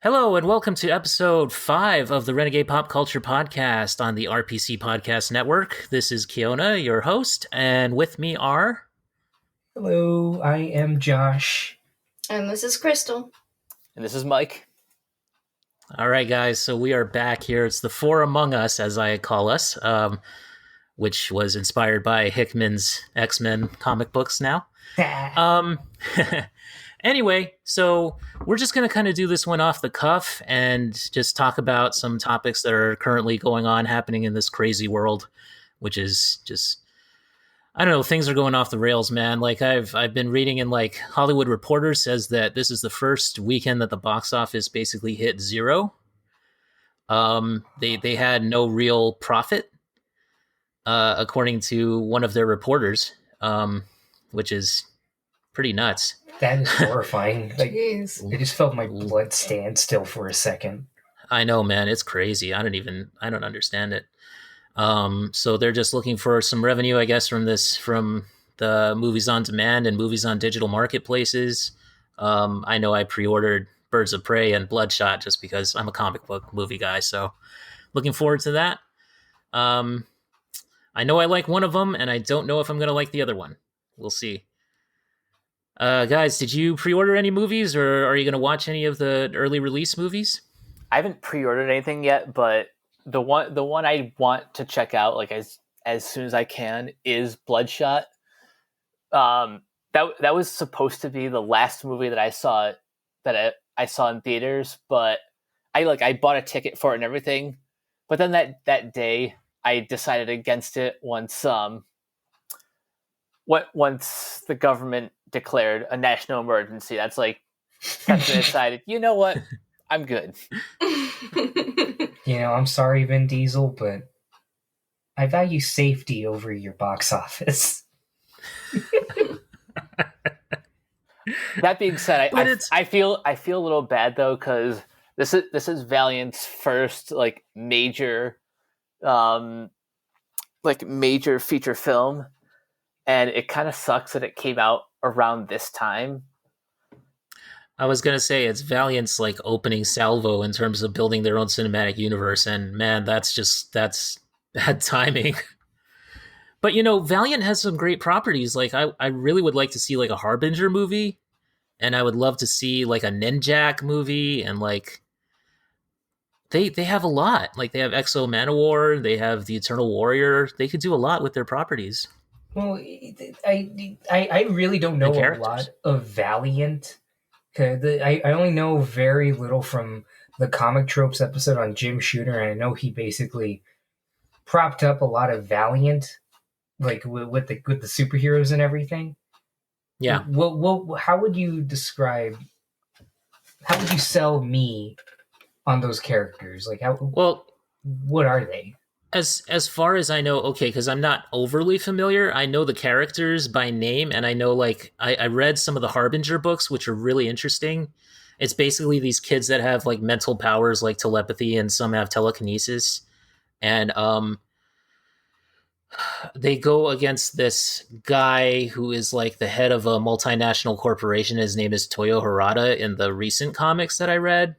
Hello, and welcome to episode 5 of the Renegade Pop Culture podcast on the RPC Podcast Network. This is Keona, your host, and with me are... Hello, I am Josh. And this is Kristal. And this is Mike. All right, guys, so we are back here. It's the Four Among Us, as I call us, which was inspired by Hickman's X-Men comic books now. Anyway, so we're just going to kind of do this one off the cuff and just talk about some topics that are currently going on, happening in this crazy world, which is just, I don't know, things are going off the rails, man. Like I've been reading in like Hollywood Reporter says that this is the first weekend that the box office basically hit zero. They had no real profit, according to one of their reporters, which is pretty nuts. That is horrifying. Like, Jeez. I just felt my blood stand still for a second. I know, man. It's crazy. I don't understand it. So they're just looking for some revenue, I guess, from the movies on demand and movies on digital marketplaces. I know I pre-ordered Birds of Prey and Bloodshot just because I'm a comic book movie guy. So looking forward to that. I know I like one of them, and I don't know if I'm going to like the other one. We'll see. Guys, did you pre-order any movies, or are you going to watch any of the early release movies? I haven't pre-ordered anything yet, but the one I want to check out like as soon as I can is Bloodshot. That was supposed to be the last movie that I saw in theaters, but I bought a ticket for it and everything. But then that day I decided against it once the government declared a national emergency. That's when I decided, you know what? I'm good. I'm sorry, Vin Diesel, but I value safety over your box office. That being said, I feel a little bad though, because this is Valiant's first major feature film, and it kind of sucks that it came out around this time. I was going to say it's Valiant's opening salvo in terms of building their own cinematic universe, and man, that's bad timing. But Valiant has some great properties. I really would like to see a Harbinger movie, and I would love to see a Ninjak movie, and they have a lot. They have Exo Manowar, they have the Eternal Warrior. They could do a lot with their properties. Well, I really don't know a lot of Valiant. I only know very little from the Comic Tropes episode on Jim Shooter, and I know he basically propped up a lot of Valiant, with the superheroes and everything. Yeah. How would you sell me on those characters? What are they? As far as I know, okay, because I'm not overly familiar, I know the characters by name, and I know, I read some of the Harbinger books, which are really interesting. It's basically these kids that have, mental powers like telepathy, and some have telekinesis. And they go against this guy who is, the head of a multinational corporation. His name is Toyo Harada in the recent comics that I read.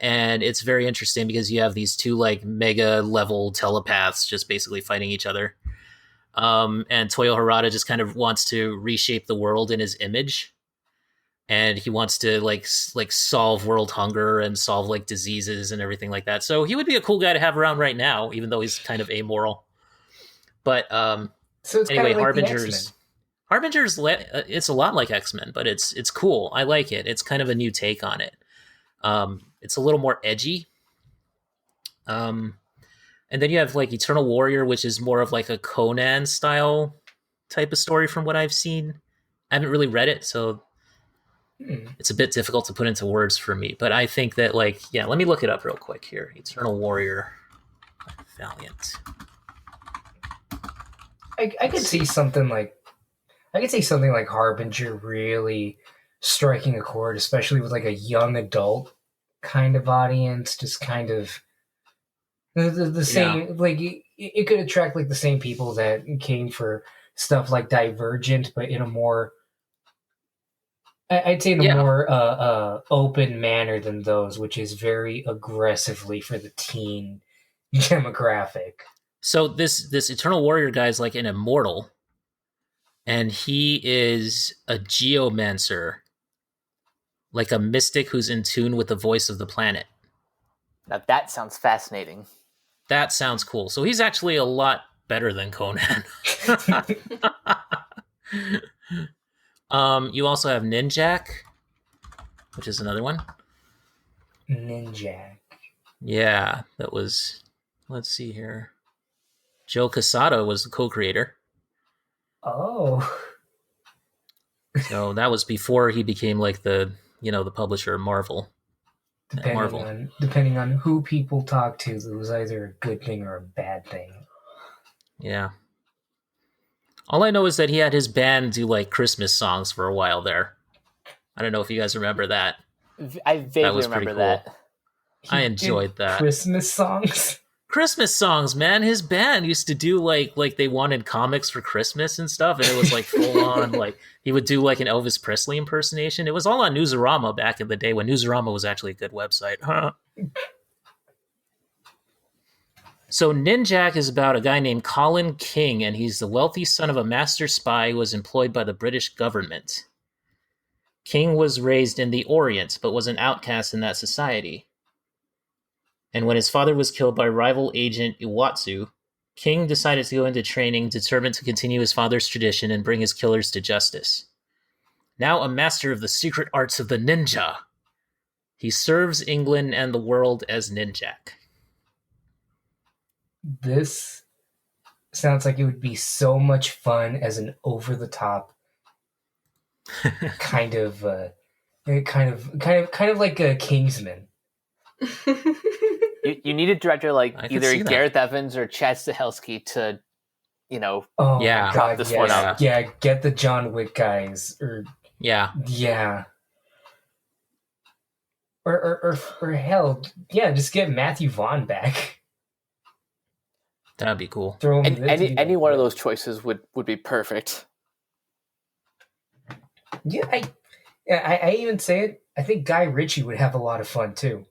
And it's very interesting because you have these two mega level telepaths just basically fighting each other. And Toyo Harada just kind of wants to reshape the world in his image. And he wants to solve world hunger and solve diseases and everything like that. So he would be a cool guy to have around right now, even though he's kind of amoral. But so it's anyway, kind of Harbinger's it's a lot like X-Men, but it's cool. I like it. It's kind of a new take on it. It's a little more edgy. And then you have Eternal Warrior, which is more of a Conan style type of story from what I've seen. I haven't really read it, so it's a bit difficult to put into words for me. But I think that let me look it up real quick here. Eternal Warrior Valiant. I could see something like Harbinger really striking a chord, especially with a young adult kind of audience, just kind of the same. It could attract the same people that came for stuff like Divergent, but in a more I'd say in a more open manner than those, which is very aggressively for the teen demographic. So this Eternal Warrior guy is like an immortal, and he is a geomancer, like a mystic who's in tune with the voice of the planet. Now that sounds fascinating. That sounds cool. So he's actually a lot better than Conan. You also have Ninjak, which is another one. Ninjak. Yeah, that was... Let's see here. Joe Quesada was the co-creator. Oh. So that was before he became like the publisher of Marvel. Depending on who people talk to, it was either a good thing or a bad thing. Yeah. All I know is that he had his band do like Christmas songs for a while there. I don't know if you guys remember that. I vaguely remember that. I enjoyed that. Christmas songs? Christmas songs, man. His band used to do like they wanted comics for Christmas and stuff, and it was like full on like he would do like an Elvis Presley impersonation. It was all on Newsarama back in the day when Newsarama was actually a good website. Huh? So Ninjak is about a guy named Colin King, and he's the wealthy son of a master spy who was employed by the British government. King was raised in the Orient, but was an outcast in that society. And when his father was killed by rival agent Iwatsu, King decided to go into training, determined to continue his father's tradition and bring his killers to justice. Now a master of the secret arts of the ninja, he serves England and the world as Ninjak. This sounds like it would be so much fun as an over-the-top kind of like a Kingsman. You need a director like either Gareth Evans or Chad Stahelski to, God, this one out. Yeah, get the John Wick guys, or yeah. Or hell, yeah, just get Matthew Vaughn back. That'd be cool. Throw him any one of those choices would be perfect. Yeah, I even say it. I think Guy Ritchie would have a lot of fun too.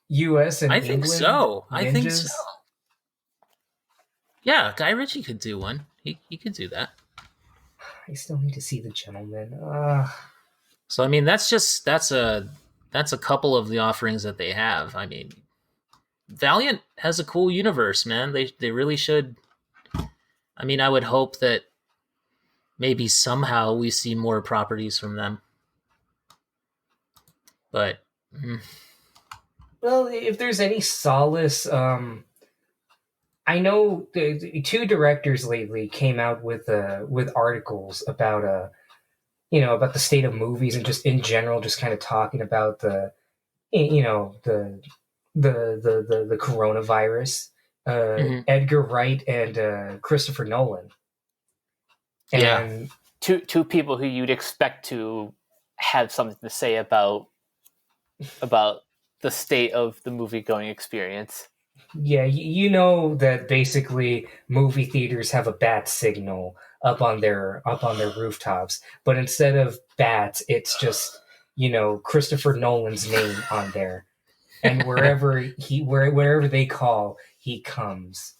U.S. and England. I think so. Yeah, Guy Ritchie could do one. He could do that. I still need to see The Gentleman. So I mean, that's a couple of the offerings that they have. I mean, Valiant has a cool universe, man. They really should. I mean, I would hope that maybe somehow we see more properties from them. But well, if there's any solace, I know the two directors lately came out with articles about about the state of movies and just in general, just kind of talking about the coronavirus. Edgar Wright and Christopher Nolan. And two people who you'd expect to have something to say about the state of the movie-going experience. Yeah, you know that basically movie theaters have a bat signal up on their rooftops, but instead of bats, it's just Christopher Nolan's name on there, and wherever they call, he comes.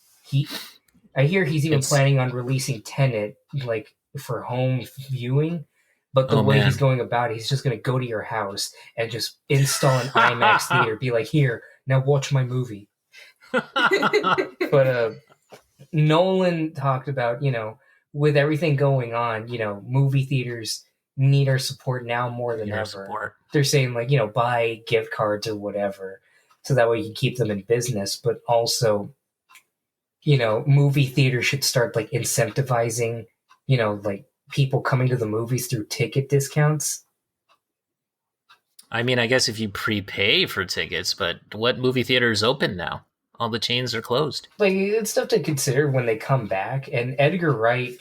I hear he's even planning on releasing Tenet like for home viewing. But the way he's going about it, he's just going to go to your house and just install an IMAX theater. Be like, here, now watch my movie. But Nolan talked about, with everything going on, movie theaters need our support now more than ever. They're saying, like, buy gift cards or whatever, so that way you can keep them in business. But also, movie theaters should start, like, incentivizing, like, people coming to the movies through ticket discounts. I mean, I guess if you prepay for tickets, but what movie theater is open now? All the chains are closed. Like, it's stuff to consider when they come back. And Edgar Wright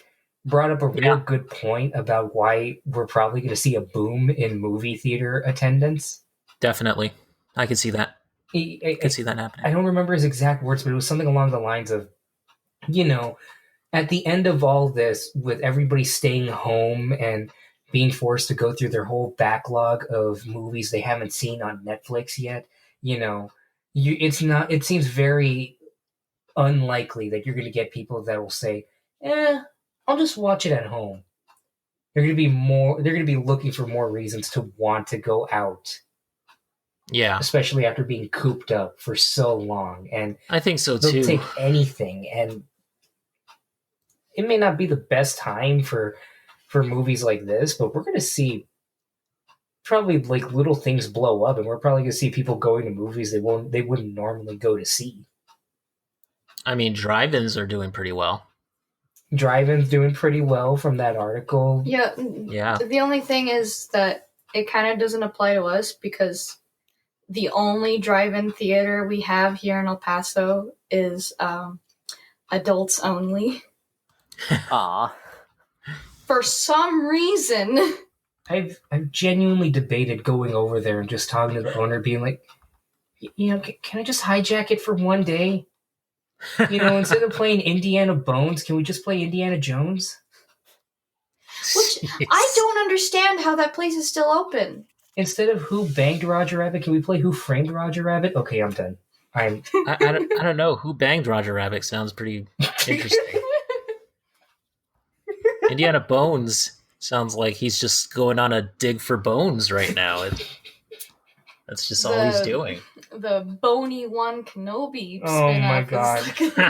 brought up a real good point about why we're probably going to see a boom in movie theater attendance. Definitely. I can see that. I can see that happening. I don't remember his exact words, but it was something along the lines of, at the end of all this, with everybody staying home and being forced to go through their whole backlog of movies they haven't seen on Netflix yet, it seems very unlikely that you're going to get people that will say, I'll just watch it at home. They're going to be looking for more reasons to want to go out. Yeah. Especially after being cooped up for so long. And I think so they'll too. take anything. And it may not be the best time for movies like this, but we're going to see probably like little things blow up, and we're probably going to see people going to movies they wouldn't normally go to see. I mean, drive-ins are doing pretty well. Drive-ins doing pretty well from that article. Yeah. The only thing is that it kind of doesn't apply to us because the only drive-in theater we have here in El Paso is adults only. Aw. For some reason. I've genuinely debated going over there and just talking to the owner, being like, can I just hijack it for one day? Instead of playing Indiana Bones, can we just play Indiana Jones? Which I don't understand how that place is still open. Instead of Who Banged Roger Rabbit, can we play Who Framed Roger Rabbit? Okay, I'm done. I don't know. Who Banged Roger Rabbit sounds pretty interesting. Indiana Bones sounds like he's just going on a dig for bones right now. That's just all he's doing. The Bony One Kenobi. Oh my god!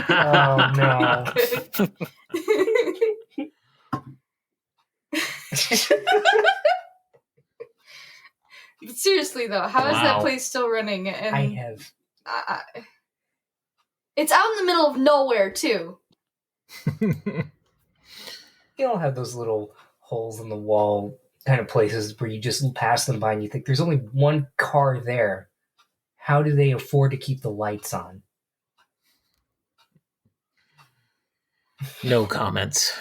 Oh no! But seriously though, how is that place still running? And I have. It's out in the middle of nowhere too. You don't have those little holes in the wall kind of places where you just pass them by and you think there's only one car there. How do they afford to keep the lights on? No comments.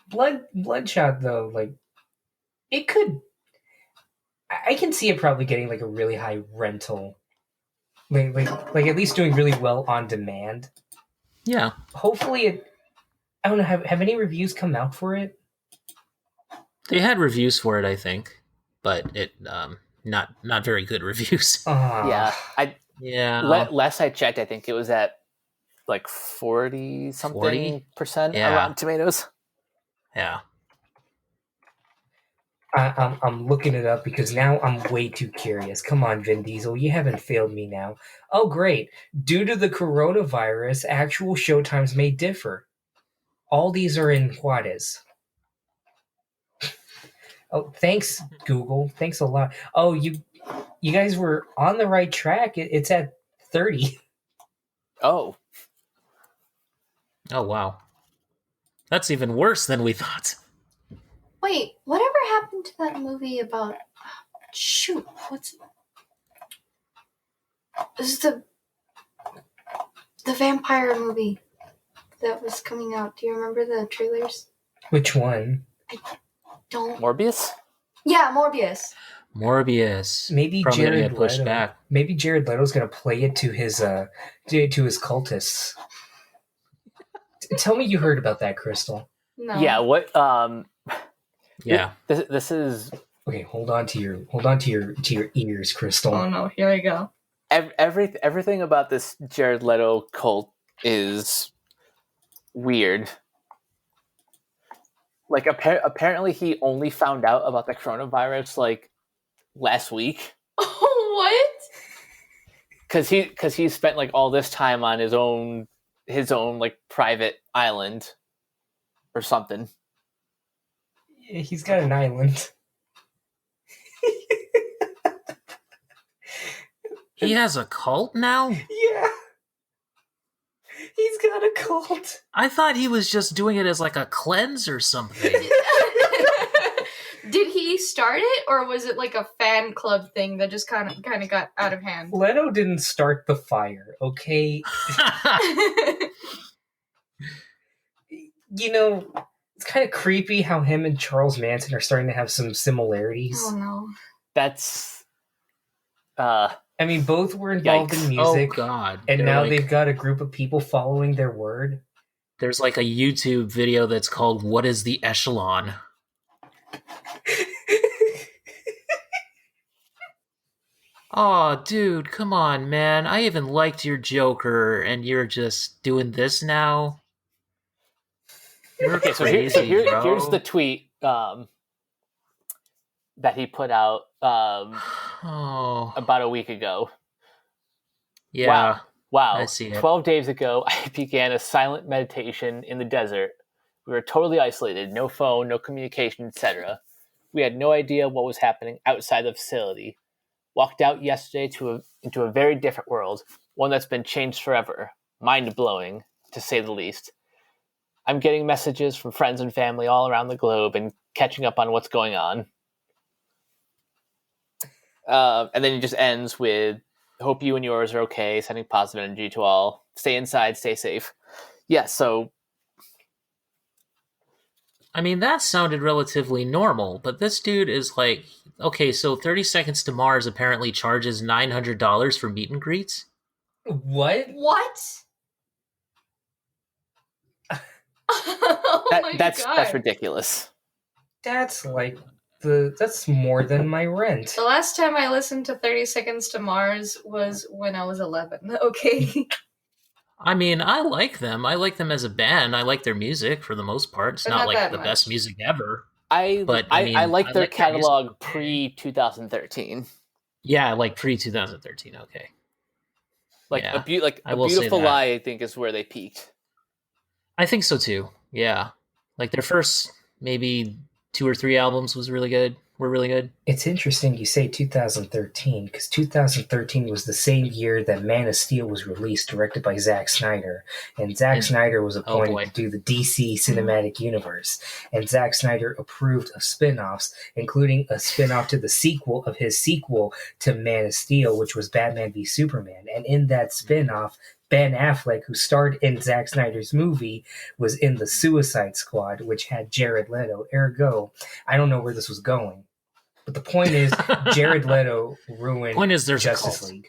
Bloodshot though, like it could. I can see it probably getting like a really high rental, like at least doing really well on demand. Yeah. Hopefully it. I don't know. Have any reviews come out for it? They had reviews for it, I think, but it not very good reviews. Yeah. Yeah. Last I checked, I think it was at like 40% on Rotten Tomatoes. Yeah. I'm looking it up because now I'm way too curious. Come on, Vin Diesel, you haven't failed me now. Oh, great. Due to the coronavirus, actual showtimes may differ. All these are in Juarez. Oh, thanks, Google. Thanks a lot. Oh, you guys were on the right track. It's at 30. Oh. Oh, wow. That's even worse than we thought. Wait, whatever happened to that movie about... Shoot, what's... This is the vampire movie that was coming out. Do you remember the trailers? Which one? I don't... Morbius? Yeah, Morbius. Maybe probably Jared pushed Leto. Back. Maybe Jared Leto's gonna play it to his cultists. Tell me you heard about that, Kristal. No. Yeah. What? Yeah. This is okay. Hold on to your ears, Kristal. Oh no! Here we go. Everything about this Jared Leto cult is weird. Like apparently he only found out about the coronavirus like last week. What? Because he spent like all this time on his own like private island or something. Yeah, he's got an island. He has a cult now? Yeah. He's got a cult. I thought he was just doing it as like a cleanse or something. Did he start it, or was it like a fan club thing that just kind of got out of hand? Leto didn't start the fire, okay? It's kind of creepy how him and Charles Manson are starting to have some similarities. Oh no. That's I mean, both were involved in music. Oh god. And now they've got a group of people following their word. There's like a YouTube video that's called "What is the Echelon?" Oh, dude, come on, man! I even liked your Joker, and you're just doing this now. You're crazy, bro. Here's the tweet that he put out about a week ago. Yeah. Wow. I see it. 12 days ago, I began a silent meditation in the desert. We were totally isolated, no phone, no communication, etc. We had no idea what was happening outside the facility. Walked out yesterday into a very different world, one that's been changed forever. Mind-blowing, to say the least. I'm getting messages from friends and family all around the globe and catching up on what's going on. And then it just ends with, hope you and yours are okay, sending positive energy to all. Stay inside, stay safe. Yeah, so... I mean, that sounded relatively normal, but this dude is like, okay, so 30 Seconds to Mars apparently charges $900 for meet and greets? What? That's ridiculous. That's like that's more than my rent. The last time I listened to 30 Seconds to Mars was when I was 11. Okay. I mean, I like them. I like them as a band. I like their music for the most part. It's not like the best music ever. I like their catalog pre-2013. Yeah, like pre-2013. Okay. Like yeah, A Beautiful Lie, I think, is where they peaked. I think so too. Yeah, like their first maybe 2 or 3 albums were really good. It's interesting you say 2013 because 2013 was the same year that Man of Steel was released, directed by Zack Snyder. And Zack Snyder was appointed to do the DC Cinematic Universe. And Zack Snyder approved of spin-offs, including a spin-off to the sequel of his sequel to Man of Steel, which was Batman v Superman. And in that spin-off, Ben Affleck, who starred in Zack Snyder's movie, was in the Suicide Squad, which had Jared Leto. Ergo, I don't know where this was going. But the point is, Jared Leto ruined Justice League.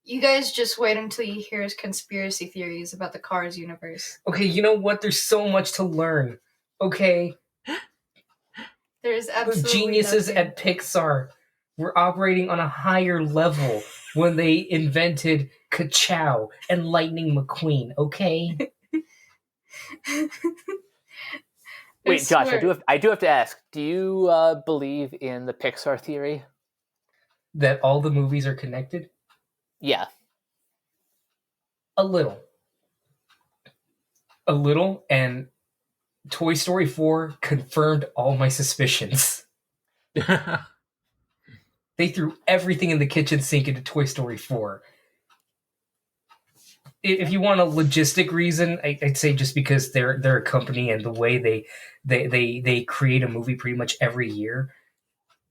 You guys just wait until you hear his conspiracy theories about the Cars universe. Okay, you know what? There's so much to learn. Okay? There's absolutely the geniuses nothing. At Pixar were operating on a higher level when they invented Ka-Chow and Lightning McQueen, okay? Wait, Josh, I do have to ask, do you believe in the Pixar theory? That all the movies are connected? Yeah. A little, and Toy Story 4 confirmed all my suspicions. They threw everything in the kitchen sink into Toy Story 4. If you want a logistic reason, I'd say just because they're a company and the way they create a movie pretty much every year,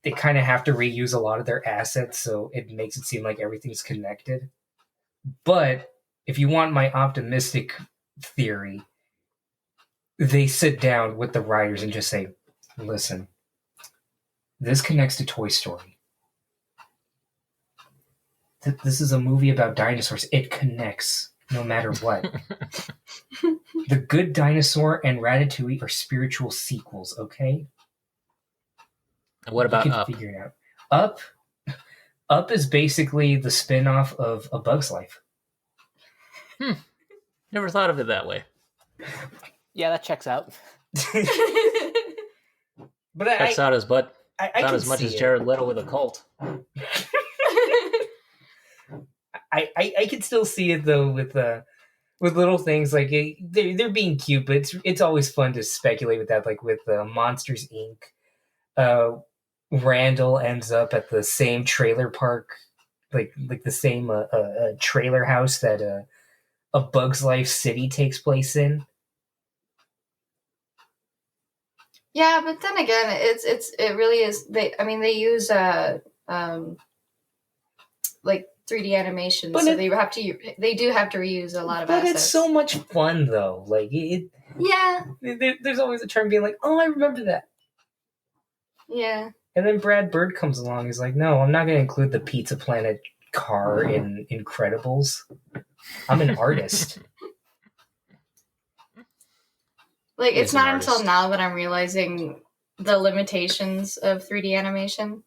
they kind of have to reuse a lot of their assets, so it makes it seem like everything's connected. But if you want my optimistic theory, they sit down with the writers and just say, listen, this connects to Toy Story. This is a movie about dinosaurs. It connects. No matter what. The Good Dinosaur and Ratatouille are spiritual sequels, okay? What about Up? Figure it out. Up is basically the spin-off of A Bug's Life. Never thought of it that way. Yeah, that checks out. But checks out as but not as much as Jared Leto with a cult. I can still see it though with little things like they're being cute, but it's always fun to speculate with that. Like with Monsters Inc. Randall ends up at the same trailer park, like the same trailer house that A Bug's Life City takes place in. Yeah, but then again, it really is. They use like 3D animation, but so they do have to reuse a lot of assets. But it's so much fun though. Like yeah. There's always a term being like, oh, I remember that. Yeah. And then Brad Bird comes along. He's like, no, I'm not going to include the Pizza Planet car in Incredibles. I'm an artist. Like, it's not until now that I'm realizing the limitations of 3D animation.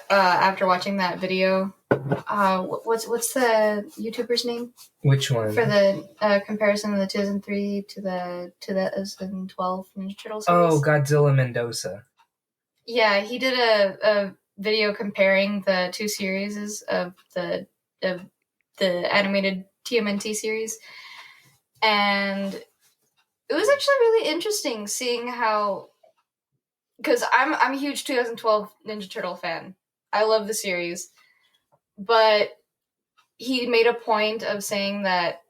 After watching that video, what's the YouTuber's name? Which one? For the comparison of the 2003 to the 2012 Ninja Turtle series. Oh, Godzilla Mendoza. Yeah, he did a video comparing the two series of the animated TMNT series, and it was actually really interesting seeing how, because I'm a huge 2012 Ninja Turtle fan. I love the series, but he made a point of saying that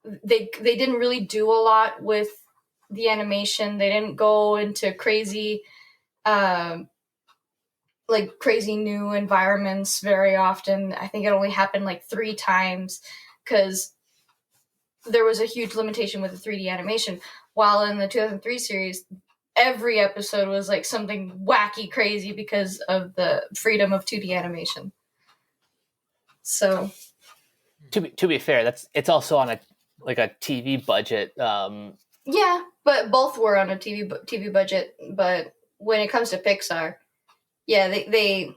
they didn't really do a lot with the animation. They didn't go into crazy crazy new environments very often. I think it only happened like 3 times because there was a huge limitation with the 3D animation. While in the 2003 series, every episode was like something wacky crazy because of the freedom of 2D animation. So, to be fair, it's also on a TV budget. Yeah, but both were on a TV budget. But when it comes to Pixar, yeah, they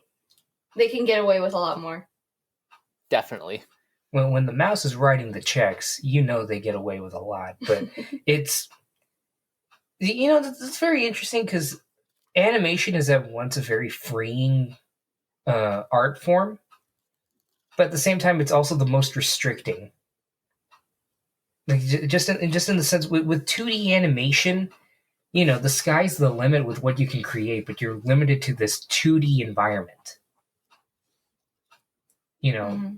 can get away with a lot more. Definitely. When the mouse is writing the checks, they get away with a lot. But it's it's very interesting because animation is at once a very freeing art form, but at the same time, it's also the most restricting. Like just in the sense with 2D animation, the sky's the limit with what you can create, but you're limited to this 2D environment. Mm-hmm.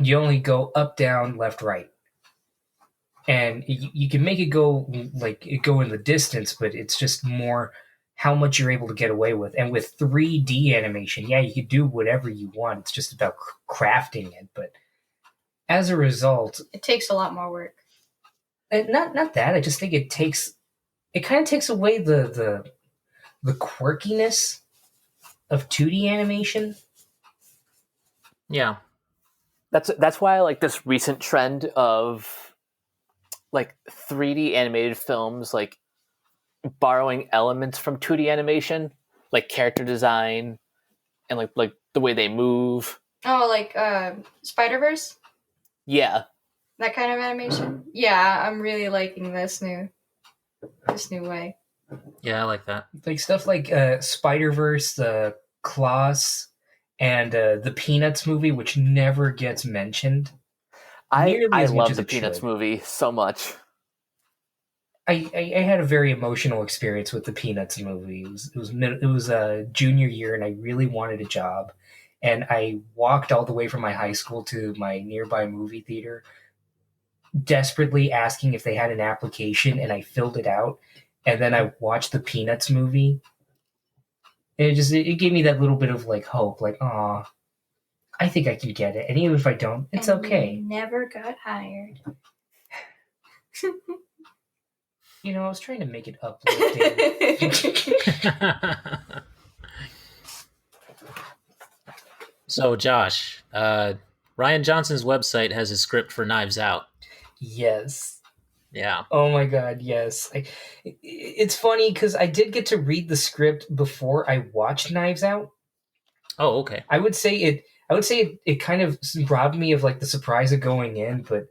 You only go up, down, left, right. And you can make it go in the distance, but it's just more how much you're able to get away with. And with 3D animation, yeah, you can do whatever you want. It's just about crafting it. But as a result, it takes a lot more work. Not that. I just think it kind of takes away the quirkiness of 2D animation. Yeah. That's why I like this recent trend of 3D animated films borrowing elements from 2D animation, like character design and like the way they move. Oh, like Spider-Verse? Yeah. That kind of animation? Yeah, I'm really liking this new way. Yeah, I like that. Like stuff like Spider-Verse, the Klaus, and the Peanuts movie, which never gets mentioned. I love the Peanuts movie so much. I had a very emotional experience with the Peanuts movie. It was a junior year, and I really wanted a job, and I walked all the way from my high school to my nearby movie theater, desperately asking if they had an application, and I filled it out, and then I watched the Peanuts movie, and it gave me that little bit of hope, aw, I think I can get it, and even if I don't, it's okay. You never got hired. I was trying to make it uplifting. So, Josh, Rian Johnson's website has a script for Knives Out. Yes. Yeah. Oh my God, yes. It's funny because I did get to read the script before I watched Knives Out. Oh, okay. I would say it kind of robbed me of the surprise of going in, but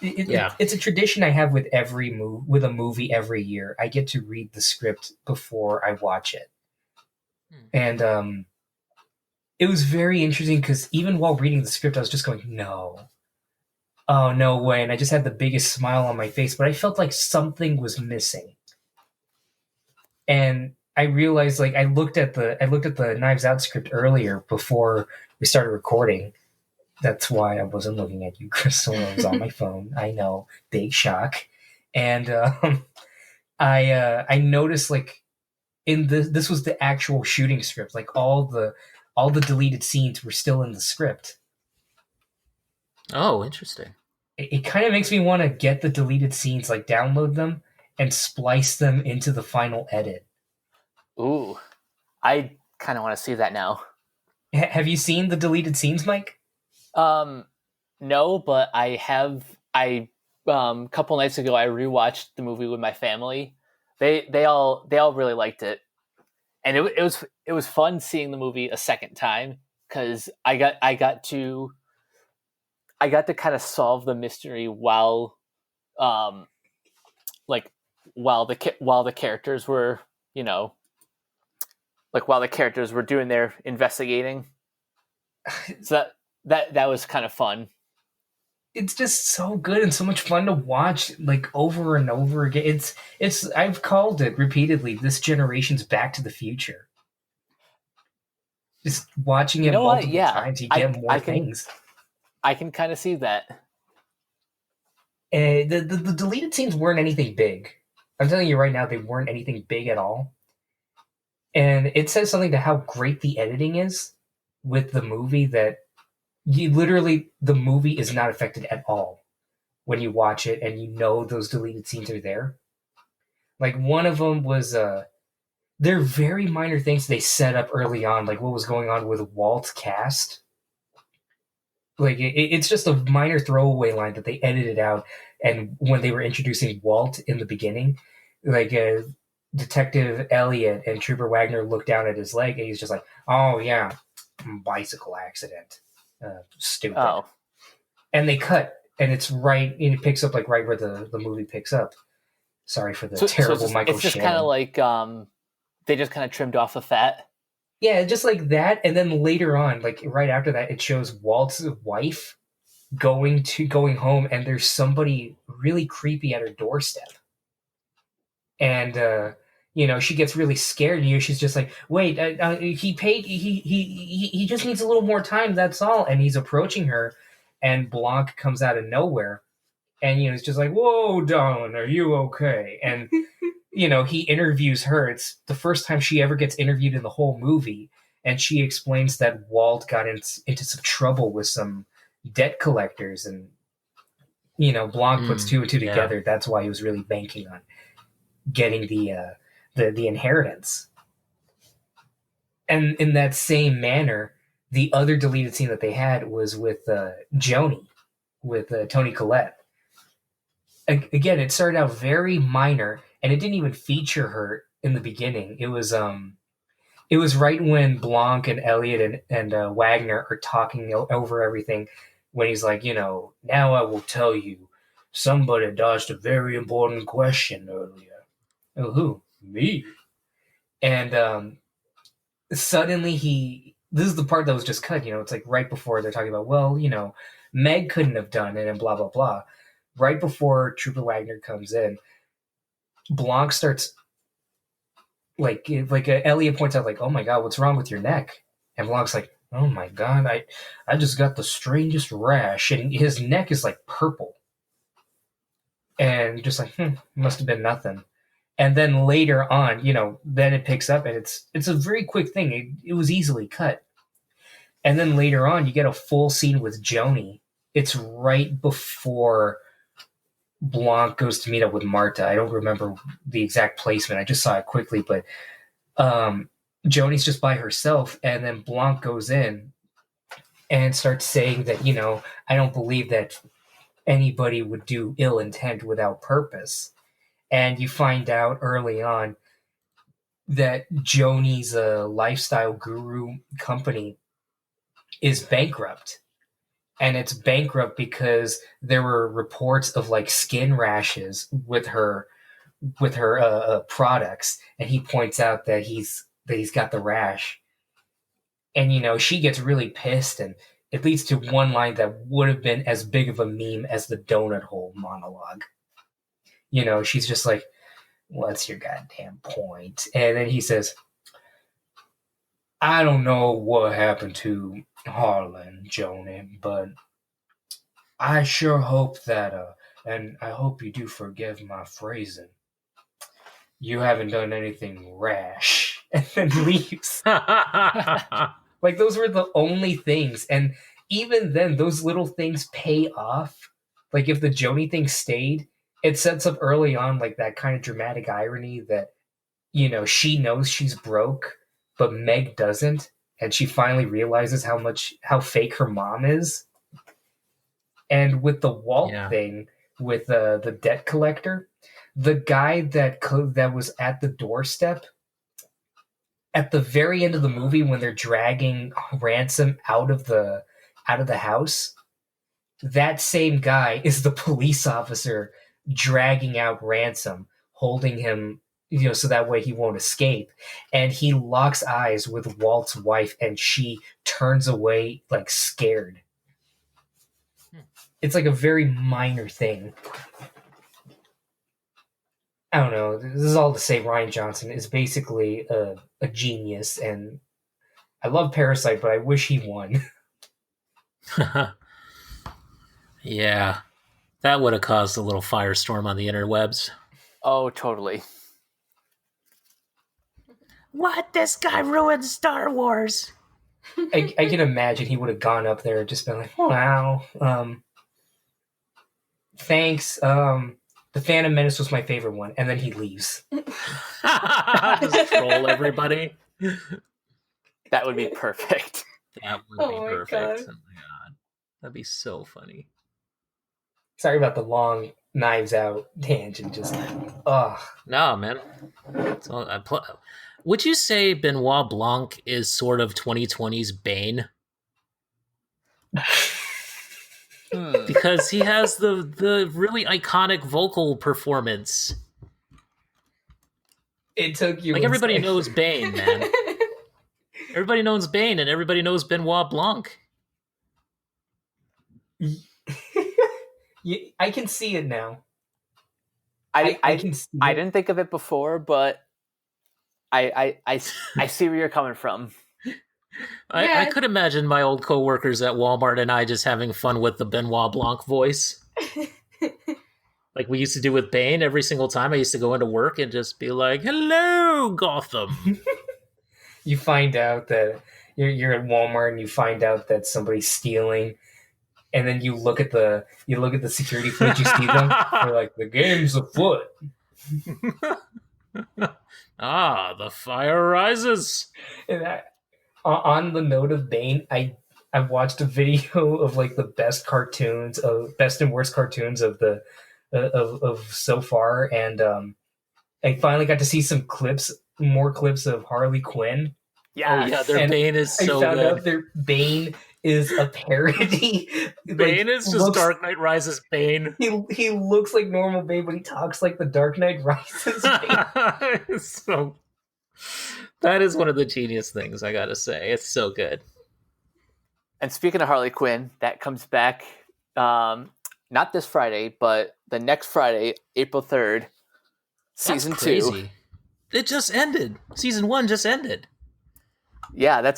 it's a tradition I have with with a movie every year. I get to read the script before I watch it. And it was very interesting because even while reading the script, I was just going, no. Oh, no way. And I just had the biggest smile on my face, but I felt like something was missing. And I realized, I looked at the Knives Out script earlier before we started recording. That's why I wasn't looking at you, Kristal. I was on my phone. I know, big shock. And I noticed in this was the actual shooting script. All the deleted scenes were still in the script. Oh, interesting. It kind of makes me want to get the deleted scenes, download them and splice them into the final edit. Ooh, I kind of want to see that now. Have you seen the deleted scenes, Mike? No, but I couple nights ago, I rewatched the movie with my family. They all really liked it, and it was fun seeing the movie a second time because I got to kind of solve the mystery while like while the characters were, you know, like while the characters were doing their investigating. So that was kind of fun. It's just so good and so much fun to watch, like, over and over again. It's I've called it repeatedly this generation's Back to the Future. Just watching it multiple times, you get more things. I can kind of see that. The deleted scenes weren't anything big. I'm telling you right now, they weren't anything big at all. And it says something to how great the editing is with the movie, that the movie is not affected at all when you watch it and you know those deleted scenes are there. Like, one of them was they're very minor things they set up early on, like what was going on with Walt's cast. Like, it's just a minor throwaway line that they edited out, and when they were introducing Walt in the beginning, like Detective Elliot and Trooper Wagner look down at his leg and he's just like, "Oh yeah, bicycle accident. Stupid." Oh. And they cut, and it's right, and it picks up like right where the movie picks up. Sorry for the terrible Michael It's just Shannon. kind of like they just kind of trimmed off the fat. Yeah, just like that. And then later on, like right after that, it shows Walt's wife going home, and there's somebody really creepy at her doorstep. And she gets really scared. She's just like, "Wait, he paid. He just needs a little more time. That's all." And he's approaching her, and Blanc comes out of nowhere, and it's just like, "Whoa, darling, are you okay?" And he interviews her. It's the first time she ever gets interviewed in the whole movie, and she explains that Walt got into some trouble with some debt collectors, and Blanc puts two and two together. That's why he was really banking on getting the inheritance. And in that same manner, the other deleted scene that they had was with Joni, with Toni Collette. Again, it started out very minor, and it didn't even feature her in the beginning. It was right when Blanc and Elliot and Wagner are talking over everything, when he's like, "Now I will tell you, somebody dodged a very important question earlier." "Oh, who? Me?" And suddenly this is the part that was just cut. It's like right before they're talking about, well, Meg couldn't have done it and blah, blah, blah. Right before Trooper Wagner comes in, Blanc starts like Elliot points out, like, "Oh my God, what's wrong with your neck?" And Blanc's like, "Oh my God, I just got the strangest rash." And his neck is like purple. And just like, must have been nothing. And then later on, then it picks up, and it's a very quick thing. It was easily cut. And then later on, you get a full scene with Joni. It's right before Blanc goes to meet up with Marta. I don't remember the exact placement. I just saw it quickly, but Joni's just by herself, and then Blanc goes in and starts saying that, "I don't believe that anybody would do ill intent without purpose." And you find out early on that Joni's lifestyle guru company is bankrupt. And it's bankrupt because there were reports of like skin rashes with her products. And he points out that he's got the rash. And, she gets really pissed, and it leads to one line that would have been as big of a meme as the donut hole monologue. She's just like, "What's your goddamn point?" And then he says, "I don't know what happened to Harlan, Joni, but I sure hope that, and I hope you do forgive my phrasing, you haven't done anything rash," and then leaves. Like, those were the only things. And even then, those little things pay off. Like, if the Joni thing stayed, it sets up early on like that kind of dramatic irony that, she knows she's broke, but Meg doesn't, and she finally realizes how fake her mom is. And with the Walt thing, with the debt collector. The guy that was at the doorstep at the very end of the movie when they're dragging Ransom out of the house, that same guy is the police officer dragging out Ransom, holding him, so that way he won't escape. And he locks eyes with Walt's wife, and she turns away, like, scared. It's like a very minor thing. I don't know. This is all to say Rian Johnson is basically a genius, and I love Parasite, but I wish he won. Yeah. That would have caused a little firestorm on the interwebs. Oh, totally. What? This guy ruined Star Wars. I can imagine he would have gone up there and just been like, wow, thanks, The Phantom Menace was my favorite one, and then he leaves. Just troll everybody. That would be perfect. That would be perfect. God. Oh my god. That'd be so funny. Sorry about the long Knives Out tangent. Just, ugh. No, man. Would you say Benoit Blanc is sort of 2020's Bane? Because he has the really iconic vocal performance. It took you... Like, everybody knows Bane, man. Everybody knows Bane, and everybody knows Benoit Blanc. I can see it now. I can see I it. didn't think of it before, but I see where you're coming from. I could imagine my old coworkers at Walmart and I just having fun with the Benoit Blanc voice. Like we used to do with Bane every single time I used to go into work and just be like, "Hello, Gotham." You find out that you're at Walmart and you find out that somebody's stealing, and then you look at the security footage, you see them, you're like, the game's afoot. Ah, the fire rises. And on the note of Bane, I watched a video of like the best and worst cartoons of the of so far, and I finally got to see some more clips of Harley Quinn. Yeah, their Bane is so good. I found out their Bane is a parody. Bane is just Dark Knight Rises Bane. He looks like normal Bane, but he talks like the Dark Knight Rises Bane. So that is one of the genius things, I gotta say. It's so good. And speaking of Harley Quinn, that comes back not this Friday, but the next Friday, April 3rd, season 2. It just ended. Season 1 just ended. Yeah,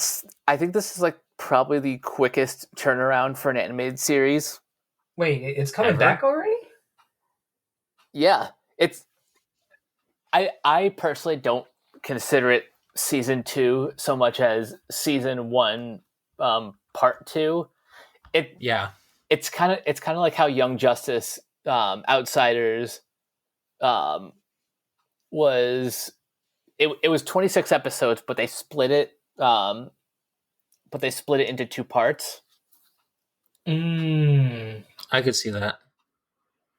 I think this is like probably the quickest turnaround for an animated series. Wait, it's coming back already? Yeah. I personally don't consider it season 2 so much as season 1 part 2. It's kind of like how Young Justice Outsiders was. It was 26 episodes, but they split it into 2 parts. I could see that.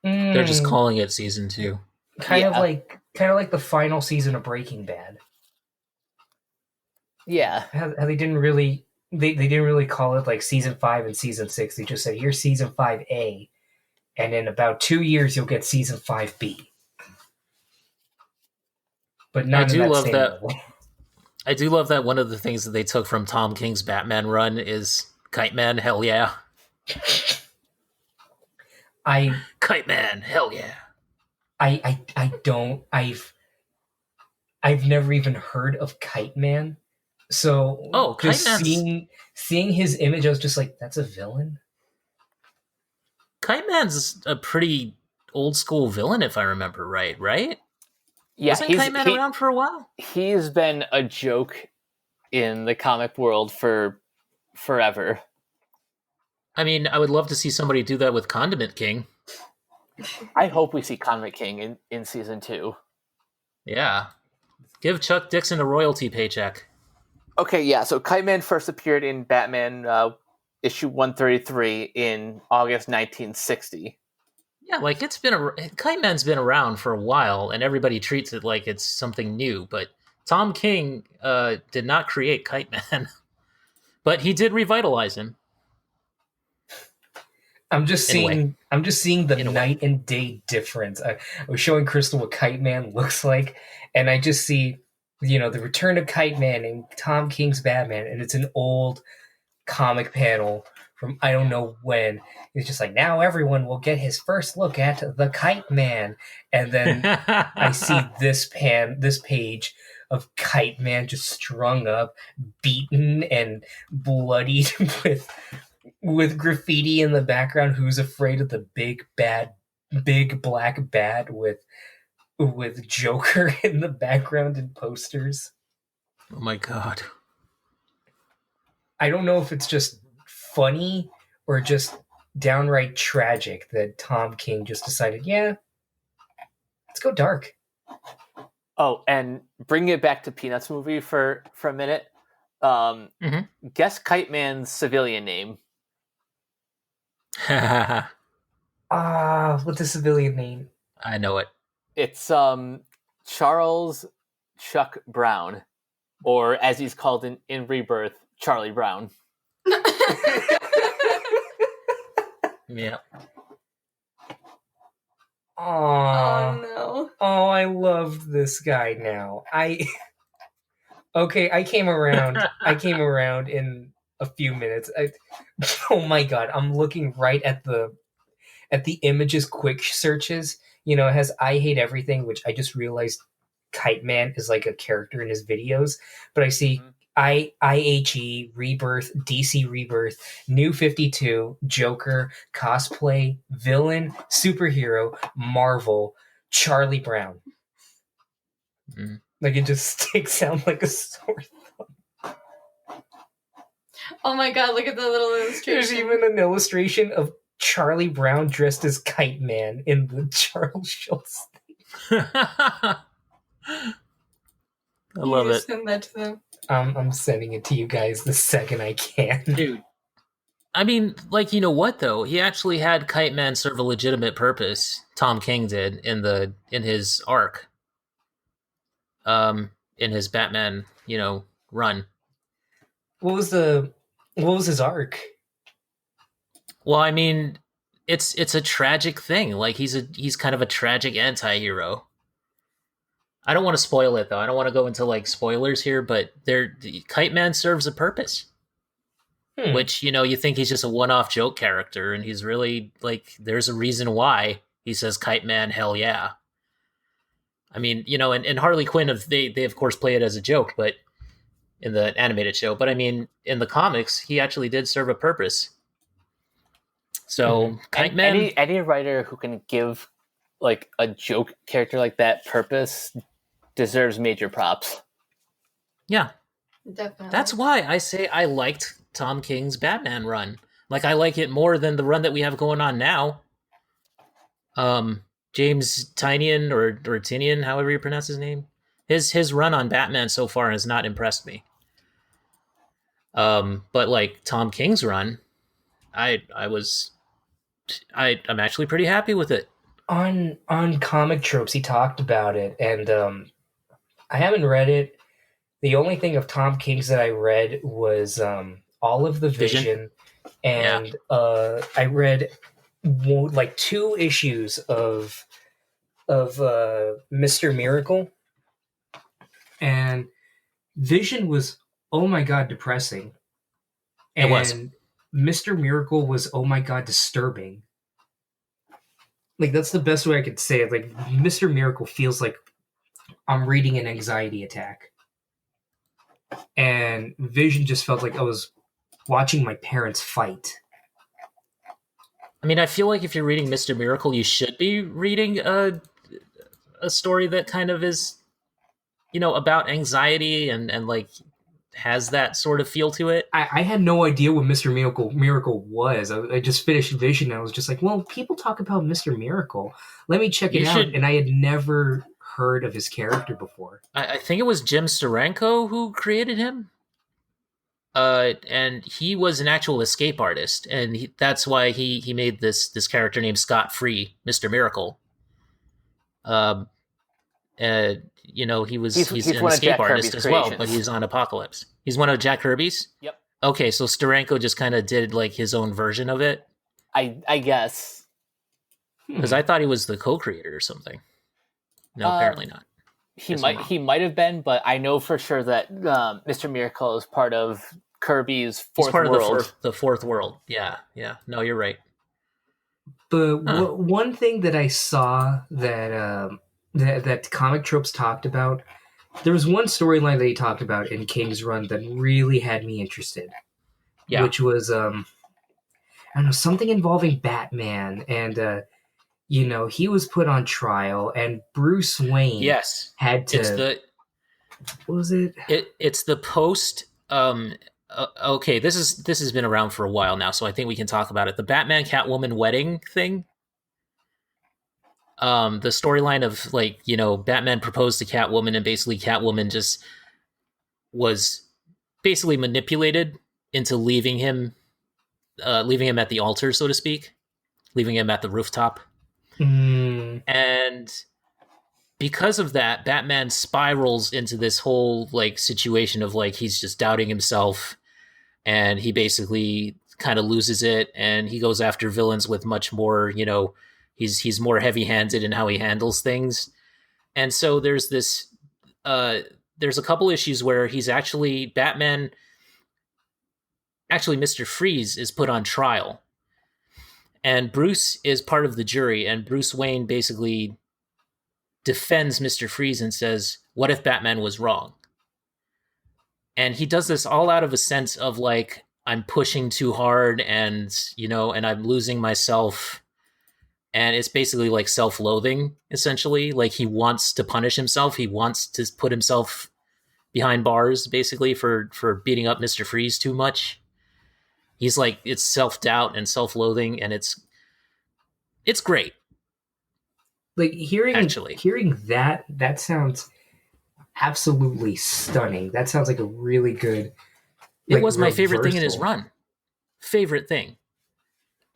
They're just calling it season 2. Kind of like the final season of Breaking Bad. Yeah. How they didn't really they didn't really call it like season 5 and season 6. They just said, here's season 5A, and in about 2 years you'll get season 5B. But I do love that. I do love that one of the things that they took from Tom King's Batman run is Kite Man, hell yeah. Kite Man, hell yeah. I've never even heard of Kite Man. So just seeing his image, I was just like, that's a villain? Kite Man's a pretty old school villain, if I remember right? Yeah, wasn't Kite Man around for a while? He's been a joke in the comic world for forever. I mean, I would love to see somebody do that with Condiment King. I hope we see Condiment King in season 2. Yeah. Give Chuck Dixon a royalty paycheck. Okay, yeah, so Kite Man first appeared in Batman issue 133 in August 1960. Yeah, like Kite Man's been around for a while, and everybody treats it like it's something new. But Tom King did not create Kite Man, but he did revitalize him. I'm just seeing the night and day difference. I was showing Kristal what Kite Man looks like, and I just see, the return of Kite Man and Tom King's Batman, and it's an old comic panel from I don't know when. It's just like, now everyone will get his first look at the Kite Man, and then I see this page of Kite Man just strung up, beaten and bloodied with graffiti in the background. Who's afraid of the big black bat with Joker in the background and posters? Oh my god. I don't know if it's just funny or just downright tragic that Tom King just decided, yeah, let's go dark. Oh, and bring it back to Peanuts movie for a minute. Guess Kite Man's civilian name. What's the civilian name? I know it. It's Charles Chuck Brown, or as he's called in Rebirth, Charlie Brown. Yeah. Oh no. Oh, I love this guy now. I came around. I came around in a few minutes. Oh my god, I'm looking right at the images quick searches. It has I Hate Everything, which I just realized Kite Man is like a character in his videos. But I see IHE, Rebirth, DC Rebirth, New 52, Joker, Cosplay, Villain, Superhero, Marvel, Charlie Brown. Like, it just sticks out like a sore thumb. Oh my god, look at the little illustration. There's even an illustration of Charlie Brown dressed as Kite Man in the Charles Schultz thing. I love it. Send that to them. I'm sending it to you guys the second I can. Dude. I mean, like, you know what, though? He actually had Kite Man serve a legitimate purpose. Tom King did in his arc. In his Batman, run. What was his arc? Well, I mean, it's a tragic thing. Like, he's kind of a tragic anti-hero. I don't want to spoil it, though. I don't want to go into like spoilers here, but Kite Man serves a purpose. Which, you think he's just a one-off joke character, and he's really, like, there's a reason why he says Kite Man, hell yeah. I mean, and Harley Quinn, they of course play it as a joke, but in the animated show. But I mean, in the comics, he actually did serve a purpose. So, Kite Man... Any writer who can give, like, a joke character like that purpose deserves major props. Yeah. Definitely. That's why I say I liked Tom King's Batman run. Like, I like it more than the run that we have going on now. James Tynion or Tynion, however you pronounce his name. His run on Batman so far has not impressed me. But like Tom King's run, I'm actually pretty happy with it. On Comic Tropes, he talked about it, and I haven't read it. The only thing of Tom King's that I read was all of the Vision. And I read like 2 issues of Mr. Miracle, and Vision was, oh my god, depressing, and it was. Mr. Miracle was, oh my god, disturbing. Like, that's the best way I could say it. Like, Mr. Miracle feels like I'm reading an anxiety attack, and Vision just felt like I was watching my parents fight. I mean, I feel like if you're reading Mr. Miracle, you should be reading a story that kind of is, about anxiety and like has that sort of feel to it. I had no idea what Mr. Miracle was. I just finished Vision, and I was just like, well, people talk about Mr. Miracle. Let me check it out. And I had never heard of his character before. I think it was Jim Steranko who created him. And he was an actual escape artist, and that's why he made this character named Scott Free, Mr. Miracle. He's an one of escape Jack artist Kirby's as well, creations. but he's on Apocalypse. He's one of Jack Kirby's? Yep. Okay, so Steranko just kind of did like his own version of it. I guess. Because I thought he was the co-creator or something. No, apparently not. He might have been, but I know for sure that Mr. Miracle is part of Kirby's fourth world. Of the fourth world. Yeah. No, you're right. But one thing that I saw that that Comic Tropes talked about, there was one storyline that he talked about in King's Run that really had me interested. Yeah. Which was, I don't know, something involving Batman. And, he was put on trial, and Bruce Wayne had to... What was it? It's the post... okay, this has been around for a while now, so I think we can talk about it. The Batman Catwoman wedding thing. The storyline of Batman proposed to Catwoman, and basically Catwoman just was basically manipulated into leaving him at the altar, so to speak, leaving him at the rooftop. And because of that, Batman spirals into this whole situation of he's just doubting himself, and he basically kind of loses it, and he goes after villains with much more, he's more heavy-handed in how he handles things. And so there's a couple issues where Batman, Mr. Freeze is put on trial, and Bruce is part of the jury, and Bruce Wayne basically defends Mr. Freeze and says, what if Batman was wrong? And he does this all out of a sense of I'm pushing too hard, and and I'm losing myself. And it's basically self-loathing, essentially. He wants to punish himself. He wants to put himself behind bars, basically, for beating up Mr. Freeze too much. He's it's self-doubt and self-loathing, and it's great. Hearing that sounds absolutely stunning. That sounds like a really good... It was my favorite thing in his run. Favorite thing.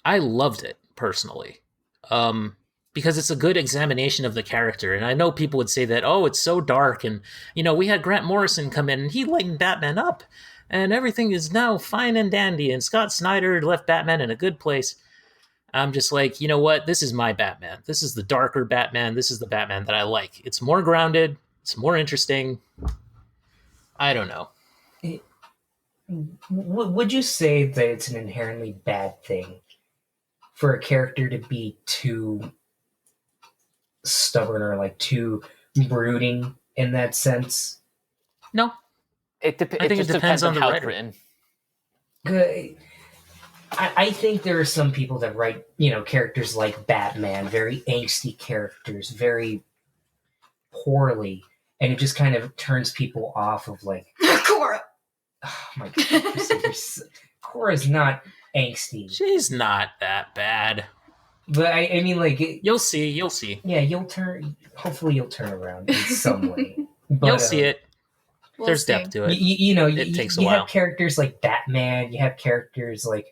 I loved it, personally. Because it's a good examination of the character. And I know people would say that, it's so dark, and, we had Grant Morrison come in, and he lightened Batman up, and everything is now fine and dandy, and Scott Snyder left Batman in a good place. I'm just you know what? This is my Batman. This is the darker Batman. This is the Batman that I like. It's more grounded. It's more interesting. I don't know. Would you say that it's an inherently bad thing for a character to be too stubborn or too brooding in that sense? No. I think it depends on the writer. I think there are some people that write, characters like Batman, very angsty characters, very poorly, and it just kind of turns people off of Cora. Oh my god, Cora's not angsty. She's not that bad. But I mean, you'll see. Yeah, hopefully you'll turn around in some way. But, you'll see it. There's depth to it. It takes a while. You have characters like Batman. You have characters like